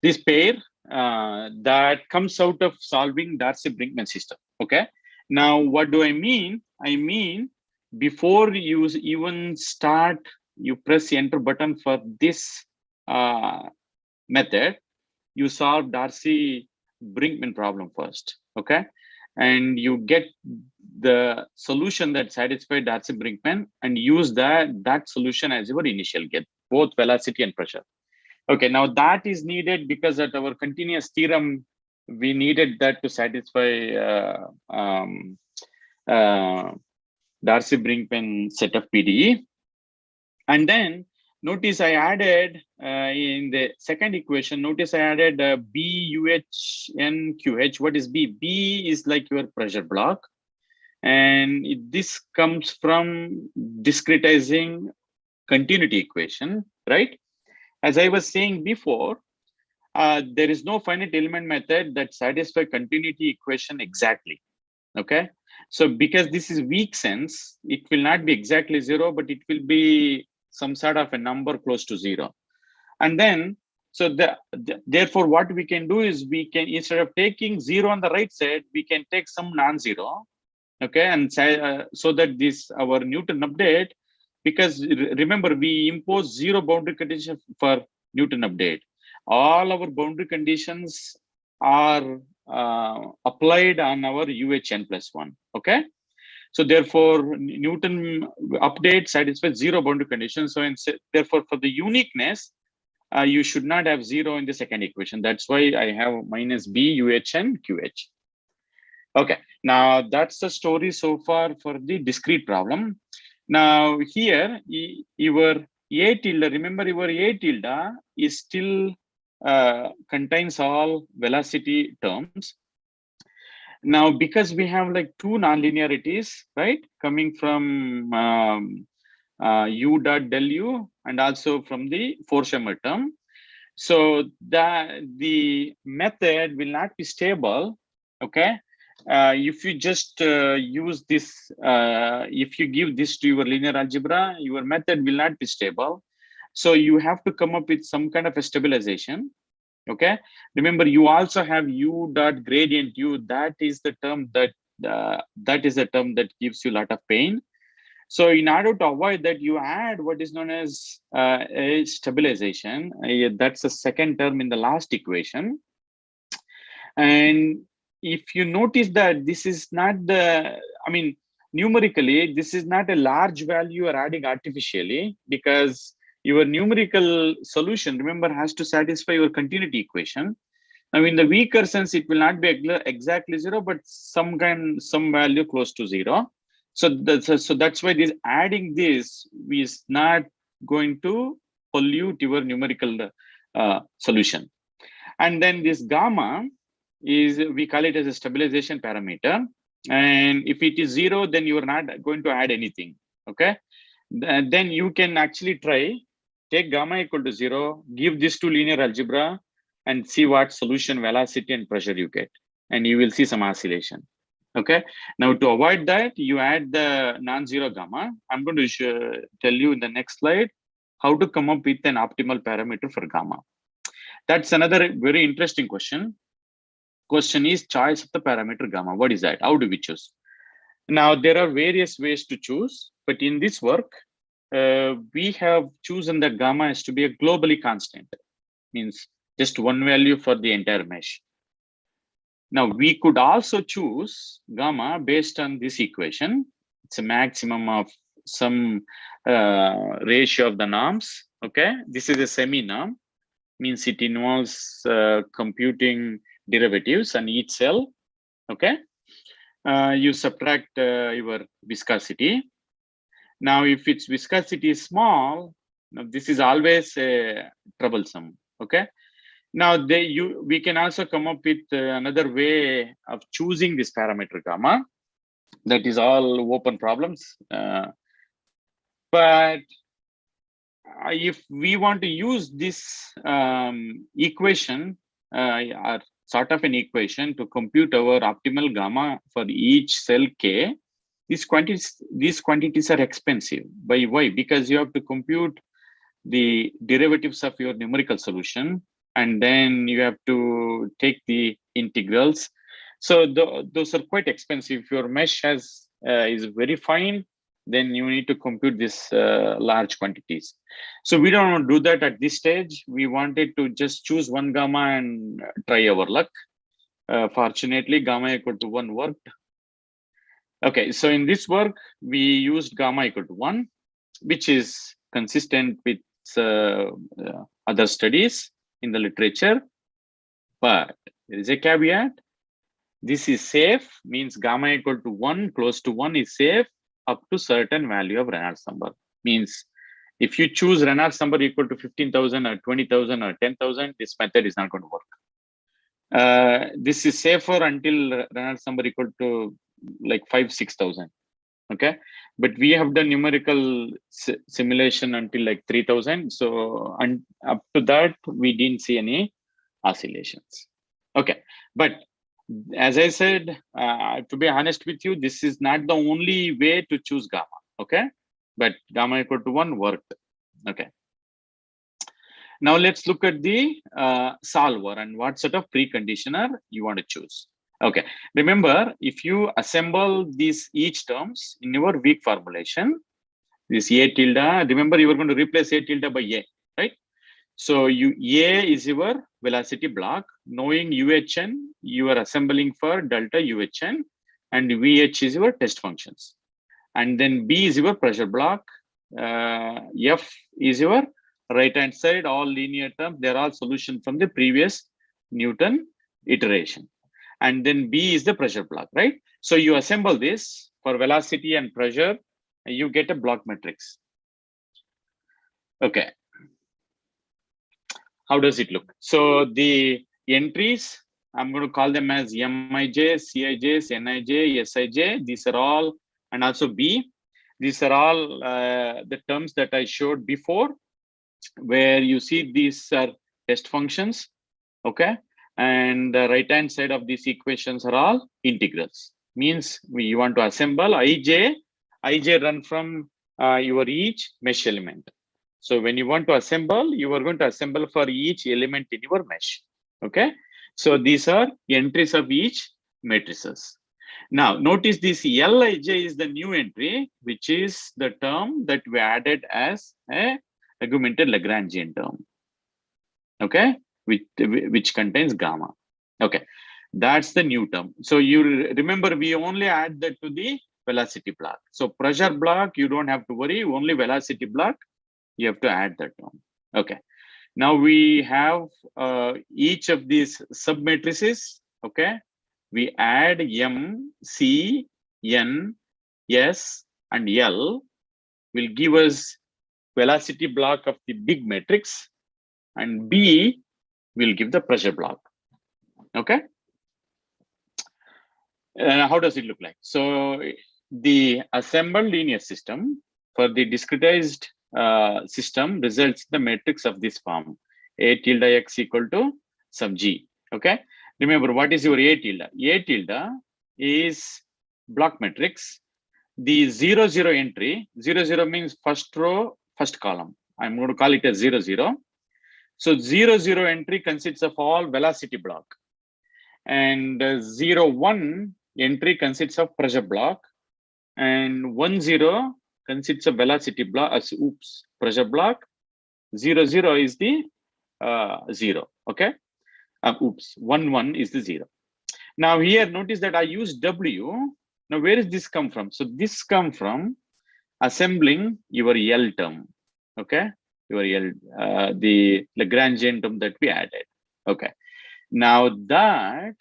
this pair that comes out of solving Darcy-Brinkman system. Okay, now what do I mean? I mean, before you even start, you press the enter button for this method, you solve Darcy-Brinkman problem first. Okay, and you get the solution that satisfies Darcy-Brinkman and use that solution as your initial get, both velocity and pressure. Okay, now that is needed because at our continuous theorem, we needed that to satisfy Darcy-Brinkman set of PDE. And then notice I added in the second equation, notice I added B, UH, N, QH. What is B? B is like your pressure block. And this comes from discretizing continuity equation, right? As I was saying before, there is no finite element method that satisfies continuity equation exactly. Okay, So because this is weak sense, it will not be exactly 0, but it will be some sort of a number close to 0. And then, so therefore, what we can do is we can, instead of taking 0 on the right side, we can take some non-zero, okay, and say, so that this our Newton update, because remember we impose 0 boundary condition for Newton update. All our boundary conditions are applied on our UHN plus 1, okay. So therefore, Newton update satisfies 0 boundary conditions. So therefore, for the uniqueness, you should not have 0 in the second equation. That's why I have minus B UHN QH. Okay, now that's the story so far for the discrete problem. Now here, your A tilde, remember your A tilde is still contains all velocity terms. Now, because we have like two nonlinearities, right, coming from u dot del u and also from the Forshammer term. So the method will not be stable, okay? If you just use this, if you give this to your linear algebra, your method will not be stable. So you have to come up with some kind of a stabilization, okay? Remember, you also have u dot gradient u. That is the term that gives you a lot of pain. So in order to avoid that, you add what is known as a stabilization. That's the second term in the last equation. And if you notice that this is not the, I mean, numerically, this is not a large value you're adding artificially, because your numerical solution, remember, has to satisfy your continuity equation. Now, in the weaker sense, it will not be exactly 0, but some value close to 0. So that's why this adding this is not going to pollute your numerical solution. And then this gamma is, we call it as a stabilization parameter. And if it is 0, then you are not going to add anything. Okay. Then you can actually try, take gamma equal to 0, give this to linear algebra, and see what solution velocity and pressure you get. And you will see some oscillation. Okay, now to avoid that, you add the non-zero gamma. I'm going to tell you in the next slide how to come up with an optimal parameter for gamma. That's another very interesting question. Question is choice of the parameter gamma. What is that? How do we choose? Now, there are various ways to choose, but in this work, we have chosen that gamma has to be a globally constant, means just one value for the entire mesh. Now, we could also choose gamma based on this equation. It's a maximum of some ratio of the norms. Okay, this is a semi-norm, means it involves computing derivatives on each cell. Okay, you subtract your viscosity. Now, if its viscosity is small, now this is always troublesome. Okay. Now, we can also come up with another way of choosing this parameter gamma. That is all open problems. But if we want to use this equation, or sort of an equation to compute our optimal gamma for each cell K, these quantities are expensive. Why? Because you have to compute the derivatives of your numerical solution, and then you have to take the integrals. So those are quite expensive. If your mesh is very fine, then you need to compute this large quantities. So we don't want to do that at this stage. We wanted to just choose one gamma and try our luck. Fortunately, gamma equal to 1 worked. Okay, so in this work, we used gamma equal to 1, which is consistent with other studies in the literature. But there is a caveat. This is safe, means gamma equal to 1, close to 1 is safe up to certain value of Reynolds number. Means if you choose Reynolds number equal to 15,000 or 20,000 or 10,000, this method is not going to work. This is safer until Reynolds number equal to like 5,000-6,000. Okay, but we have done numerical simulation until like 3,000. So up to that, we didn't see any oscillations. Okay, but as I said, to be honest with you, this is not the only way to choose gamma. Okay, but gamma equal to 1 worked. Okay. Now let's look at the solver and what sort of preconditioner you want to choose. Okay, remember, if you assemble these each terms in your weak formulation, this A tilde, remember you are going to replace A tilde by A, right? So A is your velocity block. Knowing UHN, you are assembling for delta UHN, and VH is your test functions. And then B is your pressure block. F is your right-hand side, all linear terms. They're all solution from the previous Newton iteration. And then B is the pressure block, right? So you assemble this for velocity and pressure, and you get a block matrix. Okay. How does it look? So the entries, I'm going to call them as Mij, Cij, Nij, Sij. These are all, and also B. These are all the terms that I showed before, where you see these are test functions. Okay. And the right-hand side of these equations are all integrals. Means you want to assemble Ij run from your each mesh element. So when you want to assemble, you are going to assemble for each element in your mesh. Okay. So these are entries of each matrices. Now notice this Lij is the new entry, which is the term that we added as a augmented Lagrangian term. Okay. Which contains gamma. Okay. That's the new term. So you remember, we only add that to the velocity block. So pressure block, you don't have to worry, only velocity block, you have to add that term. Okay. Now we have each of these submatrices. Okay. We add M, C, N, S, and L will give us velocity block of the big matrix, and B will give the pressure block. Okay. How does it look like? So the assembled linear system for the discretized system results in the matrix of this form: A tilde X equal to sub G. Okay. Remember, what is your A tilde? A tilde is block matrix. The 0, 0 entry, 0, 0 means first row, first column. I'm going to call it a 0, 0. So 0, 0 entry consists of all velocity block, and 0, 1 entry consists of pressure block, and 1, 0 consists of velocity block. Pressure block. 0, 0 is the 0. Okay. 1, 1 is the 0. Now here, notice that I use W. Now where does this come from? So this come from assembling your L term. Okay. Your L, the Lagrangian term that we added. Okay. Now that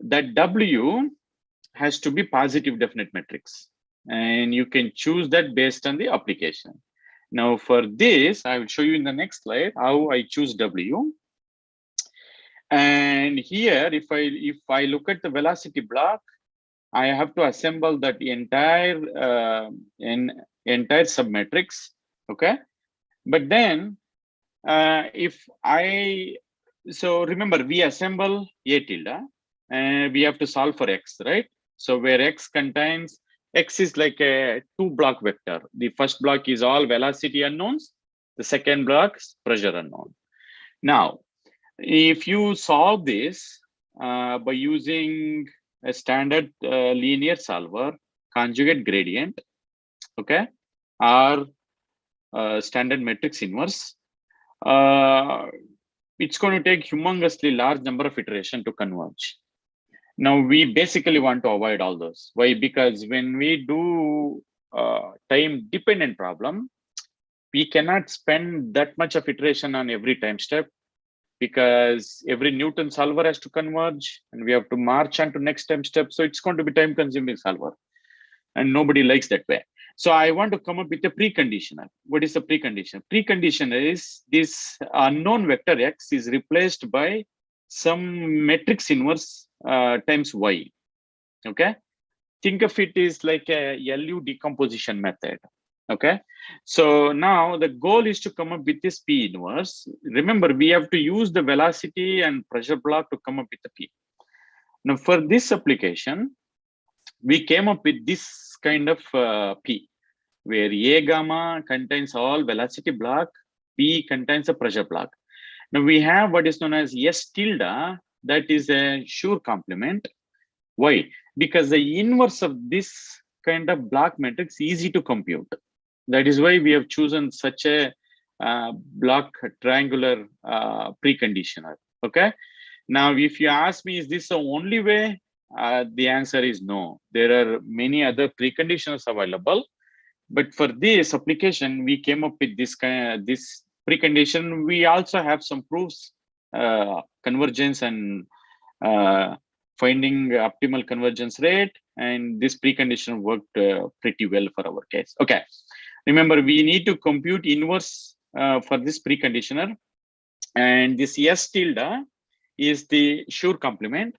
W has to be positive definite matrix, and you can choose that based on the application. Now for this, I will show you in the next slide how I choose W. And here, if I look at the velocity block, I have to assemble that entire submatrix. Okay. But then so remember, we assemble A tilde and we have to solve for X, right? So where X is like a 2-block vector. The first block is all velocity unknowns. The second block is pressure unknown. Now, if you solve this by using a standard linear solver, conjugate gradient, okay, or standard matrix inverse, it's going to take humongously large number of iterations to converge. Now we basically want to avoid all those. Why? Because when we do time dependent problem, we cannot spend that much of iteration on every time step, because every Newton solver has to converge and we have to march on to next time step. So it's going to be time consuming solver, and nobody likes that way. So I want to come up with a preconditioner. What is the precondition? Preconditioner is this unknown vector X is replaced by some matrix inverse times Y. Okay. Think of it is like a LU decomposition method. Okay. So now the goal is to come up with this P inverse. Remember, we have to use the velocity and pressure block to come up with the P. Now for this application, we came up with this kind of P, where A gamma contains all velocity block, P contains a pressure block. Now we have what is known as S tilde, that is a sure complement. Why? Because the inverse of this kind of block matrix is easy to compute. That is why we have chosen such a block triangular preconditioner. Okay. Now, if you ask me, is this the only way? The answer is no. There are many other preconditioners available, but for this application, we came up with this precondition. We also have some proofs, convergence and finding optimal convergence rate, and this precondition worked pretty well for our case. Okay, remember we need to compute inverse for this preconditioner, and this S tilde is the sure complement,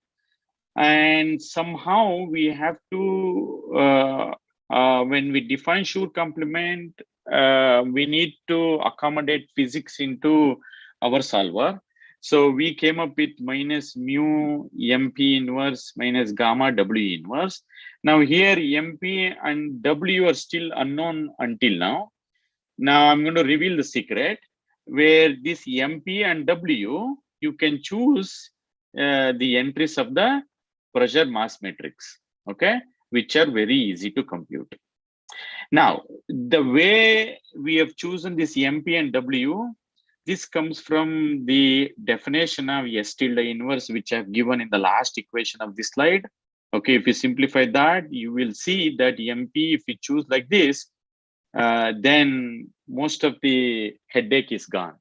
and somehow we have to when we define sure complement, we need to accommodate physics into our solver. So we came up with minus mu MP inverse minus gamma W inverse. Now here MP and W are still unknown until now. Now I'm going to reveal the secret, where this MP and W, you can choose the entries of the pressure mass matrix, okay, which are very easy to compute. Now, the way we have chosen this MP and W, this comes from the definition of S tilde inverse, which I've given in the last equation of this slide. Okay, if you simplify that, you will see that MP, if you choose like this, then most of the headache is gone.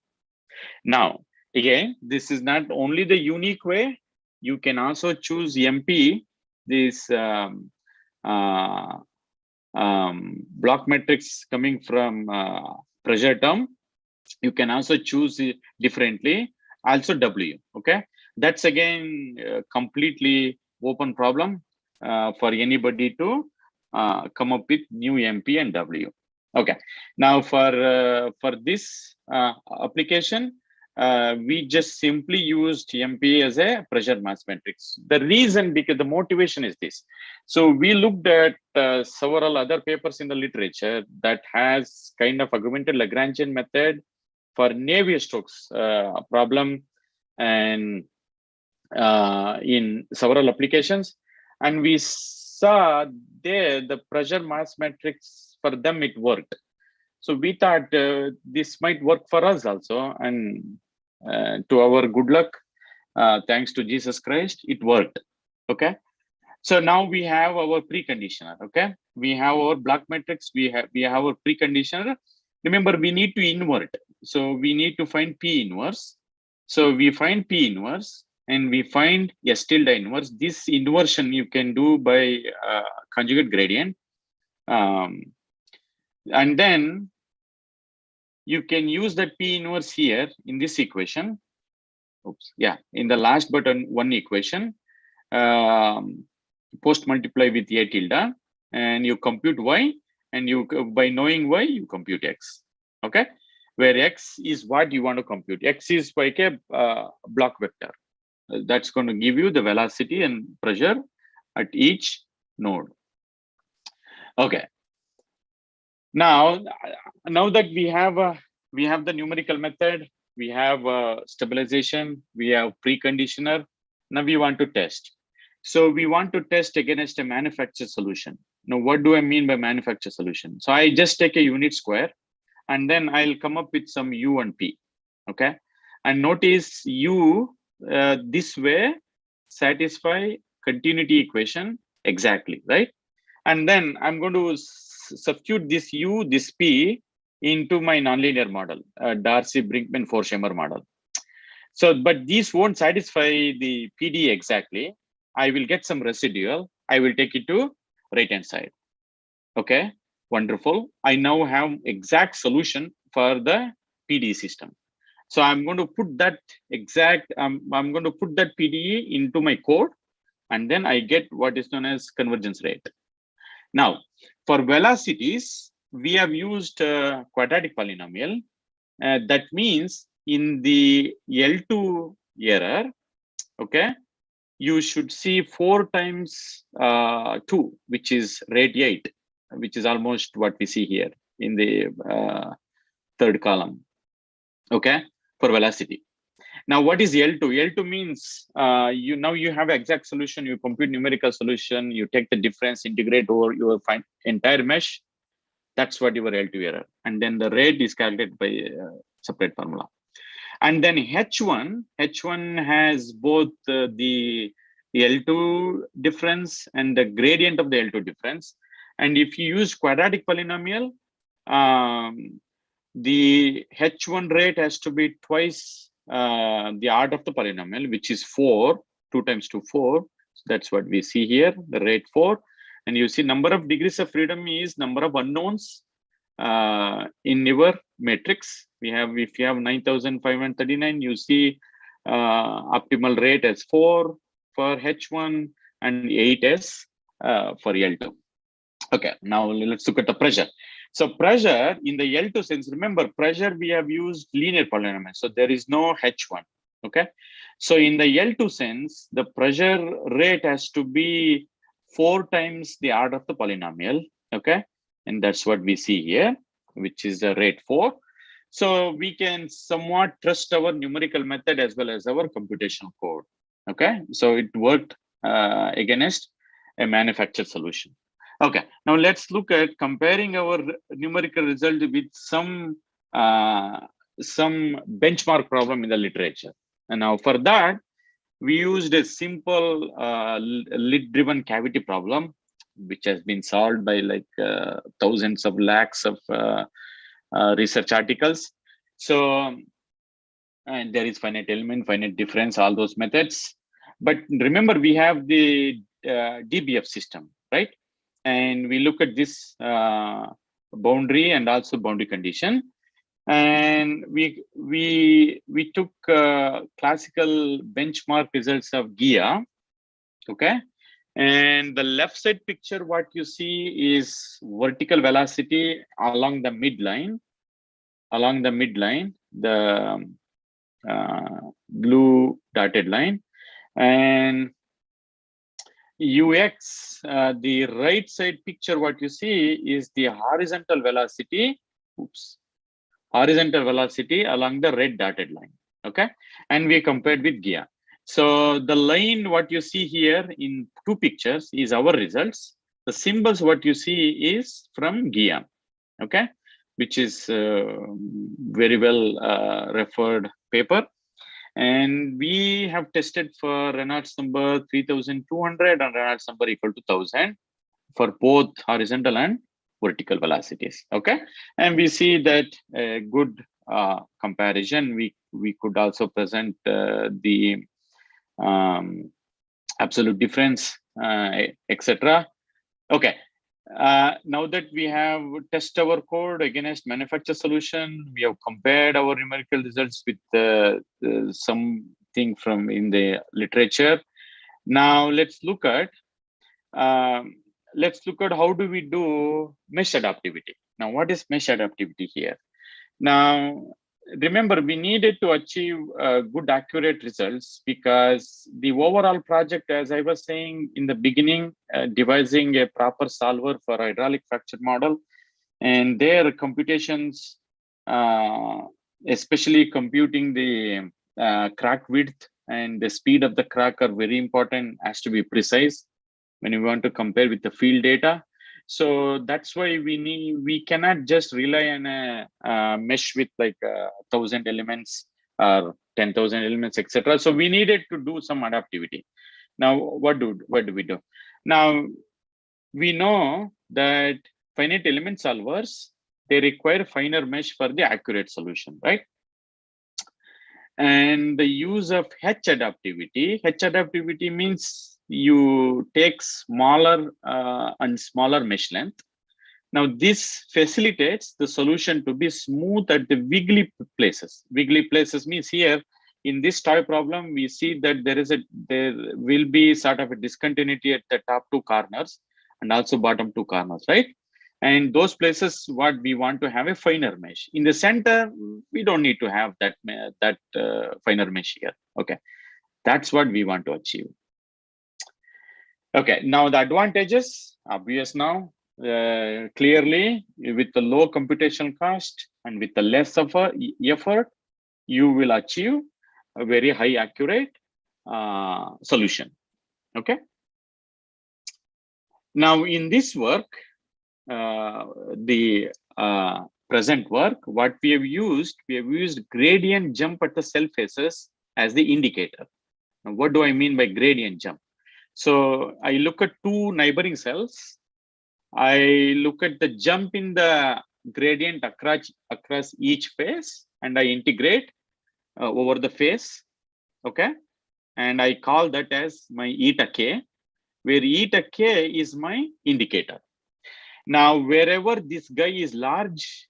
Now, again, this is not only the unique way. You can also choose MP, this block matrix coming from pressure term. You can also choose it differently, also W. Okay, that's again completely open problem for anybody to come up with new MP and W. Okay, now for this application, we just simply used MP as a pressure mass matrix. The reason, because the motivation is this. So we looked at several other papers in the literature that has kind of augmented Lagrangian method for Navier-Stokes problem, and in several applications, and we saw there the pressure mass matrix, for them it worked. So we thought this might work for us also, and to our good luck, thanks to Jesus Christ, it worked. Okay, so now we have our preconditioner. Okay, we have our block matrix, we have our preconditioner. Remember, we need to invert, so we need to find P inverse. So we find P inverse and we find S tilde inverse. This inversion you can do by conjugate gradient, and then you can use that P inverse here in this equation. Oops, yeah, in the last but one equation, post multiply with A tilde, and you compute Y, and you, by knowing Y, you compute X. Okay, where X is what you want to compute. X is like a block vector. That's going to give you the velocity and pressure at each node. Okay. Now that we have the numerical method, we have stabilization, we have preconditioner. Now we want to test. So we want to test against a manufactured solution. Now, what do I mean by manufactured solution? So I just take a unit square, and then I'll come up with some U and P. Okay, and notice U this way satisfy continuity equation exactly, right? And then I'm going to substitute this U, this P into my nonlinear model, Darcy-Brinkman-Forchheimer model. So, but these won't satisfy the PD exactly. I will get some residual. I will take it to right-hand side. Okay, wonderful. I now have exact solution for the PD system. So I'm going to put that exact, I'm going to put that PDE into my code, and then I get what is known as convergence rate. Now, for velocities, we have used quadratic polynomial. That means in the L2 error, okay, you should see 4 times 2, which is rate 8, which is almost what we see here in the third column, okay, for velocity. Now, what is L2? L2 means you have exact solution, you compute numerical solution, you take the difference, integrate over your entire mesh. That's what your L2 error. And then the rate is calculated by a separate formula. And then H1 has both the L2 difference and the gradient of the L2 difference. And if you use quadratic polynomial, the H1 rate has to be twice the order of the polynomial, which is 4, 2 times 2, 4. So that's what we see here, the rate 4. And you see number of degrees of freedom is number of unknowns in your matrix. If you have 9,539, you see optimal rate as 4 for H1 and 8 as for L2. Okay, now let's look at the pressure. So pressure in the L2 sense, remember pressure we have used linear polynomial, so there is no H1. Okay, so in the L2 sense, the pressure rate has to be 4 times the order of the polynomial. Okay, and that's what we see here, which is the rate 4. So we can somewhat trust our numerical method as well as our computational code. Okay, so it worked against a manufactured solution. Okay, now let's look at comparing our numerical result with some benchmark problem in the literature. And now for that, we used a simple lid-driven cavity problem, which has been solved by like thousands of lakhs of research articles. So, and there is finite element, finite difference, all those methods. But remember, we have the DBF system, right? And we look at this boundary and also boundary condition. And we took classical benchmark results of GIA, okay? And the left side picture, what you see is vertical velocity along the midline, the blue dotted line, and UX, the right side picture, what you see is the horizontal velocity, horizontal velocity along the red dotted line, okay? And we compared with GIA. So the line, what you see here in 2 pictures is our results. The symbols, what you see is from GIA, okay? Which is very well referred paper. And we have tested for Reynolds number 3200 and Reynolds number equal to 1000 for both horizontal and vertical velocities. Okay, and we see that a good comparison. We could also present the absolute difference, etc. Okay. Now that we have tested our code against manufactured solution, we have compared our numerical results with something from in the literature. Now let's look at how do we do mesh adaptivity. Now, what is mesh adaptivity here? Now, remember, we needed to achieve good, accurate results because the overall project, as I was saying in the beginning, devising a proper solver for hydraulic fracture model, and their computations, especially computing the crack width and the speed of the crack are very important, has to be precise when you want to compare with the field data. So that's why we cannot just rely on a mesh with like 1,000 elements or 10,000 elements, etc. So we needed to do some adaptivity. Now, what do we do? Now, we know that finite element solvers, they require finer mesh for the accurate solution, right? And the use of H adaptivity means you take smaller and smaller mesh length. Now this facilitates the solution to be smooth at the wiggly places. Wiggly places means here in this toy problem, we see that there will be sort of a discontinuity at the top 2 corners and also bottom 2 corners, right? And those places, what we want to have a finer mesh. In the center, we don't need to have that finer mesh here. Okay, that's what we want to achieve. Okay, now the advantages, obvious now, clearly with the low computational cost and with the less of a effort, you will achieve a very high accurate solution. Okay. Now in this work, the present work, what we have used gradient jump at the cell faces as the indicator. Now, what do I mean by gradient jump? So I look at two neighboring cells. I look at the jump in the gradient across each face, and I integrate over the face. Okay, and I call that as my eta k, where eta k is my indicator. Now, wherever this guy is large,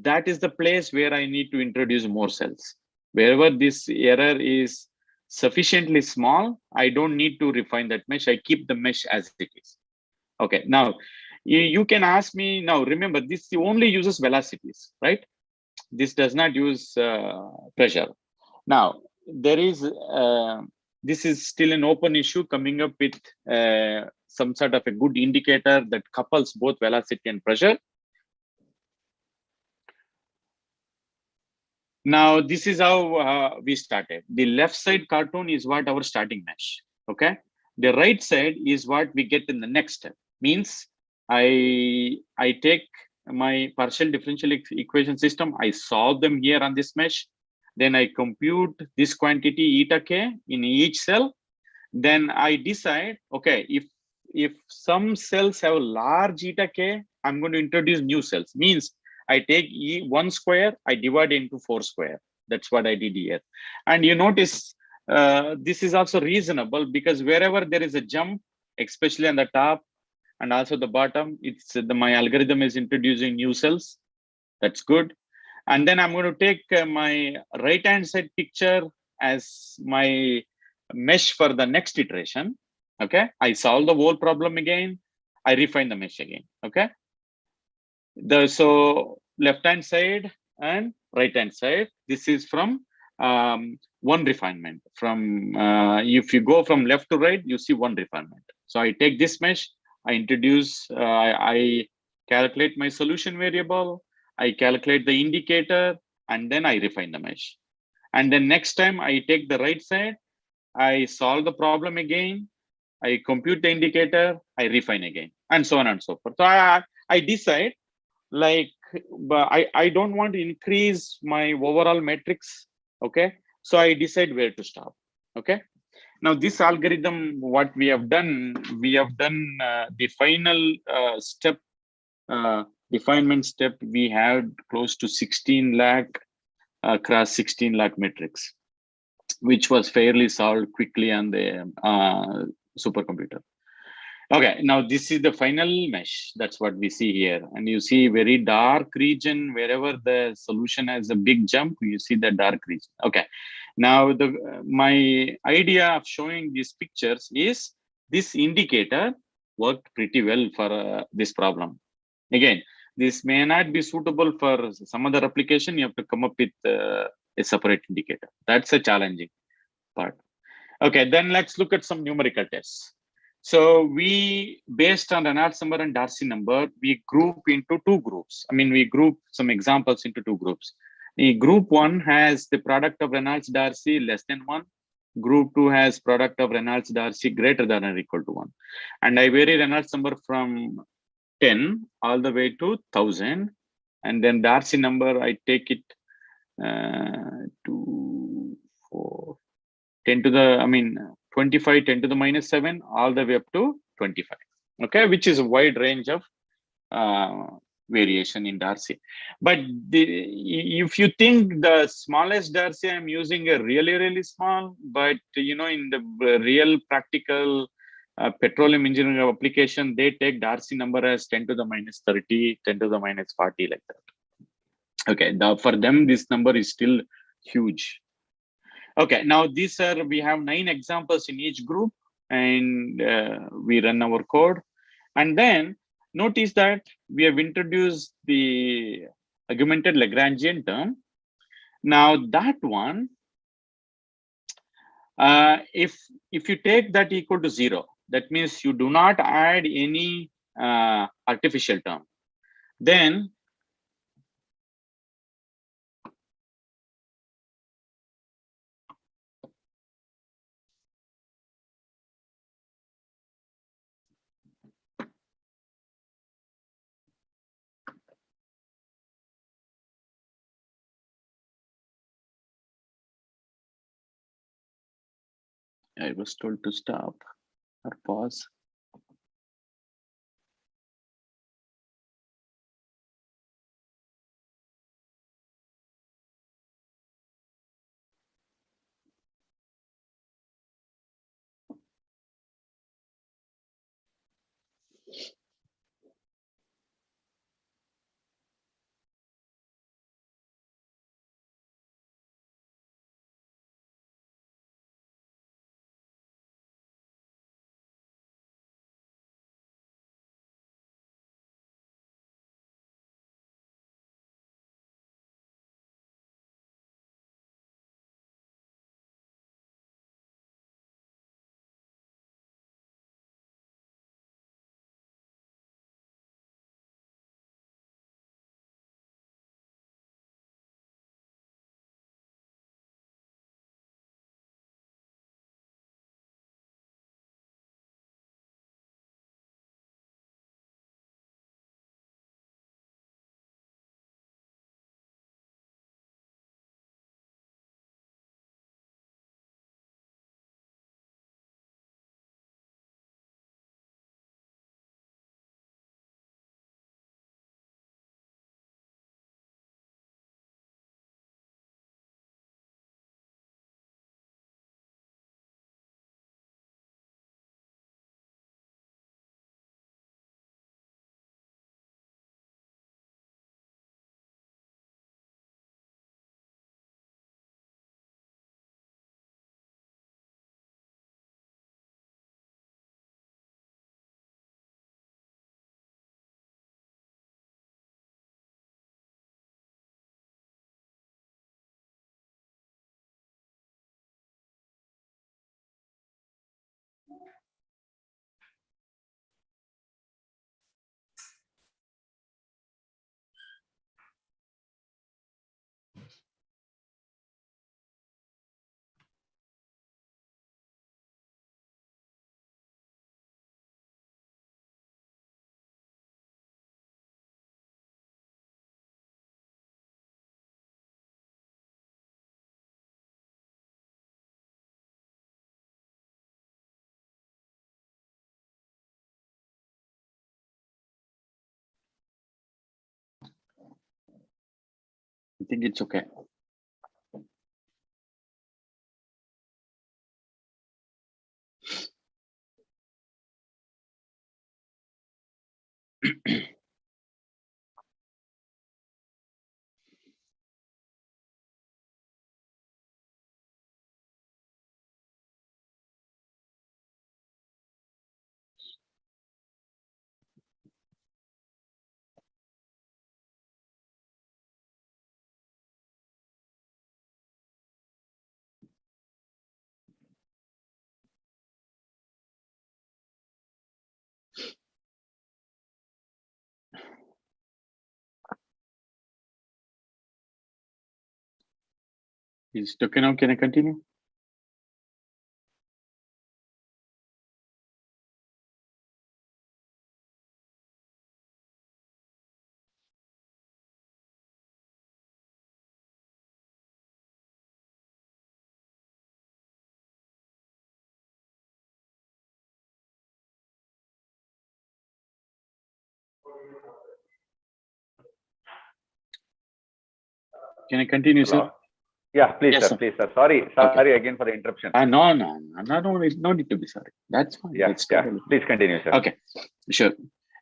that is the place where I need to introduce more cells. Wherever this error is sufficiently small, I don't need to refine that mesh. I keep the mesh as it is. Okay, now you can ask me, now remember, this only uses velocities, right? This does not use pressure. Now, there is, this is still an open issue, coming up with some sort of a good indicator that couples both velocity and pressure. Now, this is how we started. The left side cartoon is what our starting mesh, okay? The right side is what we get in the next step. Means I take my partial differential equation system, I solve them here on this mesh, then I compute this quantity eta k in each cell. Then I decide, okay, if some cells have large eta k, I'm going to introduce new cells. Means I take one square, I divide into 4 square. That's what I did here. And you notice this is also reasonable, because wherever there is a jump, especially on the top and also the bottom, it's my algorithm is introducing new cells. That's good. And then I'm going to take my right hand side picture as my mesh for the next iteration. Okay, I solve the whole problem again, I refine the mesh again. Okay, so left hand side and right hand side, this is from one refinement. From if you go from left to right, you see one refinement. So I take this mesh, I introduce, I calculate my solution variable, I calculate the indicator, and then I refine the mesh. And then next time I take the right side, I solve the problem again, I compute the indicator, I refine again, and so on and so forth. So I decide, like, but I don't want to increase my overall metrics. Okay, so I decide where to stop. Okay, now this algorithm, what we have done the final step, refinement step, we had close to 16 lakh across 16 lakh metrics, which was fairly solved quickly on the supercomputer. Okay, now this is the final mesh. That's what we see here. And you see very dark region, wherever the solution has a big jump, you see the dark region. Okay, now my idea of showing these pictures is this indicator worked pretty well for this problem. Again, this may not be suitable for some other application. You have to come up with a separate indicator. That's a challenging part. Okay, then let's look at some numerical tests. So we, based on Reynolds number and Darcy number, we group into two groups. I mean, we group some examples into two groups. The group 1 has the product of Reynolds Darcy less than 1. Group 2 has product of Reynolds Darcy greater than or equal to 1. And I vary Reynolds number from 10 all the way to 1000. And then Darcy number, I take it to 4, 10 to the, I mean, 25, 10 to the minus 7, all the way up to 25. Okay, which is a wide range of variation in Darcy. But if you think the smallest Darcy I'm using a really small, but you know, in the real practical petroleum engineering application, they take Darcy number as 10 to the minus 30, 10 to the minus 40, like that. Okay, for them, this number is still huge. Okay, now these are, we have 9 examples in each group, and we run our code. And then notice that we have introduced the augmented Lagrangian term. Now that one, if you take that equal to 0, that means you do not add any artificial term, then I was told to stop or pause. I think it's okay. Is it okay now? Can I continue? Can I continue, Hello? sir? Yeah, please, Yes, sir. sir. Please, sir. Sorry again for the interruption. No, no need to be sorry. That's fine. Yeah, That's yeah. totally fine. Please continue, sir. Okay, sure.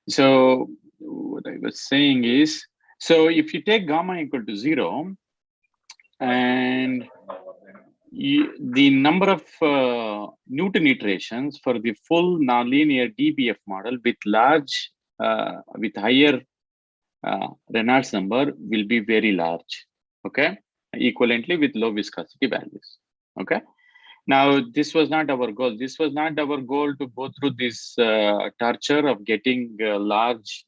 So what I was saying is, so if you take gamma equal to 0, and the number of Newton iterations for the full nonlinear DBF model with with higher Reynolds number will be very large, okay, equivalently with low viscosity values, okay. Now, this was not our goal. This was not our goal to go through this torture of getting a large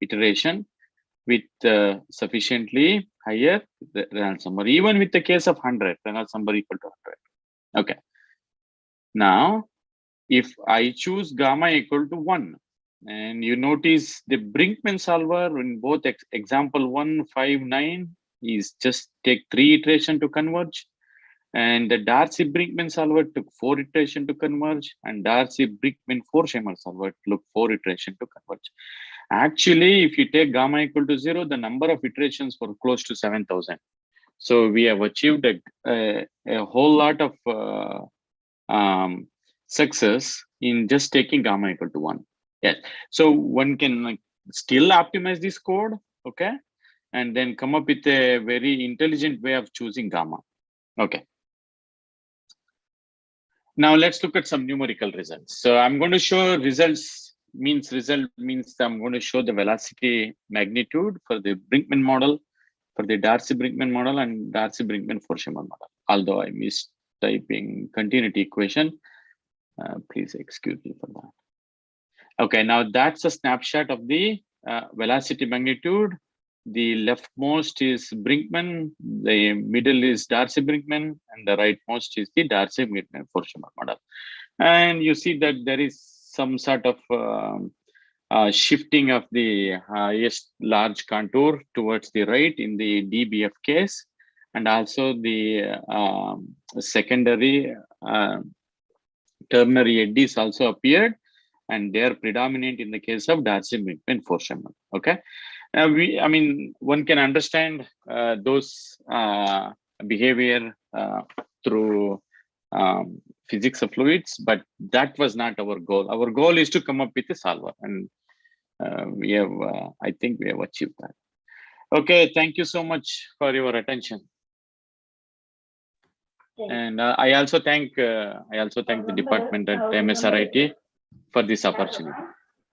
iteration with sufficiently higher Reynolds number, even with the case of 100, Reynolds number equal to 100. Okay. Now, if I choose gamma equal to 1, and you notice the Brinkman solver in both example 1, 5, 9 is just take 3 iteration to converge. And the Darcy-Brinkman solver took 4 iteration to converge, and Darcy-Brinkman-Forshammer solver took 4 iteration to converge. Actually, if you take gamma equal to 0, the number of iterations were close to 7,000. So we have achieved a whole lot of success in just taking gamma equal to 1. Yes. So one can still optimize this code, okay, and then come up with a very intelligent way of choosing gamma. Okay. Now let's look at some numerical results. So I'm going to show result means I'm going to show the velocity magnitude for the Brinkman model, for the Darcy-Brinkman model, and Darcy-Brinkman-Forshammer model. Although I missed typing continuity equation, please excuse me for that. Okay, now that's a snapshot of the velocity magnitude. The leftmost is Brinkman, the middle is Darcy-Brinkman, and the rightmost is the Darcy-Brinkman-Forshammer model. And you see that there is some sort of shifting of the highest large contour towards the right in the DBF case, and also the secondary ternary eddies also appeared, and they are predominant in the case of Darcy-Brinkman-Forshammer. Okay. I mean, one can understand those behavior through physics of fluids, but that was not our goal. Our goal is to come up with a solver, and we have, I think we have achieved that. Okay, thank you so much for your attention. And I also thank the department at MSRIT for this opportunity.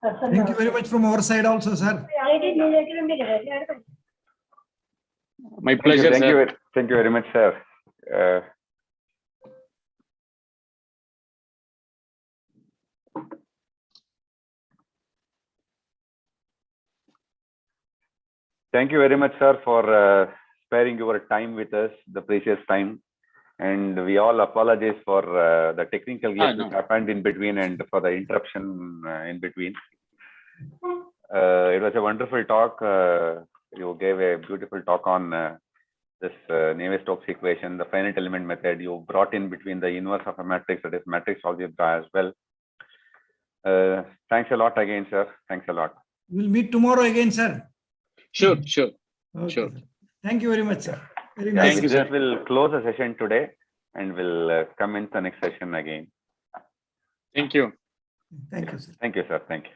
Thank you very much from our side also, sir. My pleasure, sir. Thank you very much, sir. Thank you very much, sir, for sparing your time with us, the precious time. And we all apologize for the technical glitch which happened in between and for the interruption in between. It was a wonderful talk. You gave a beautiful talk on this Navier-Stokes equation, the finite element method. You brought in between the inverse of a matrix, that is matrix algebra as well. Thanks a lot again, sir. Thanks a lot. We'll meet tomorrow again, sir. Sure. Okay, Sure. Thank you very much, sir. Very nice. Thank you, sir. This will close the session today, and we'll commence the next session again. Thank you. Thank you, sir. Thank you, sir. Thank you.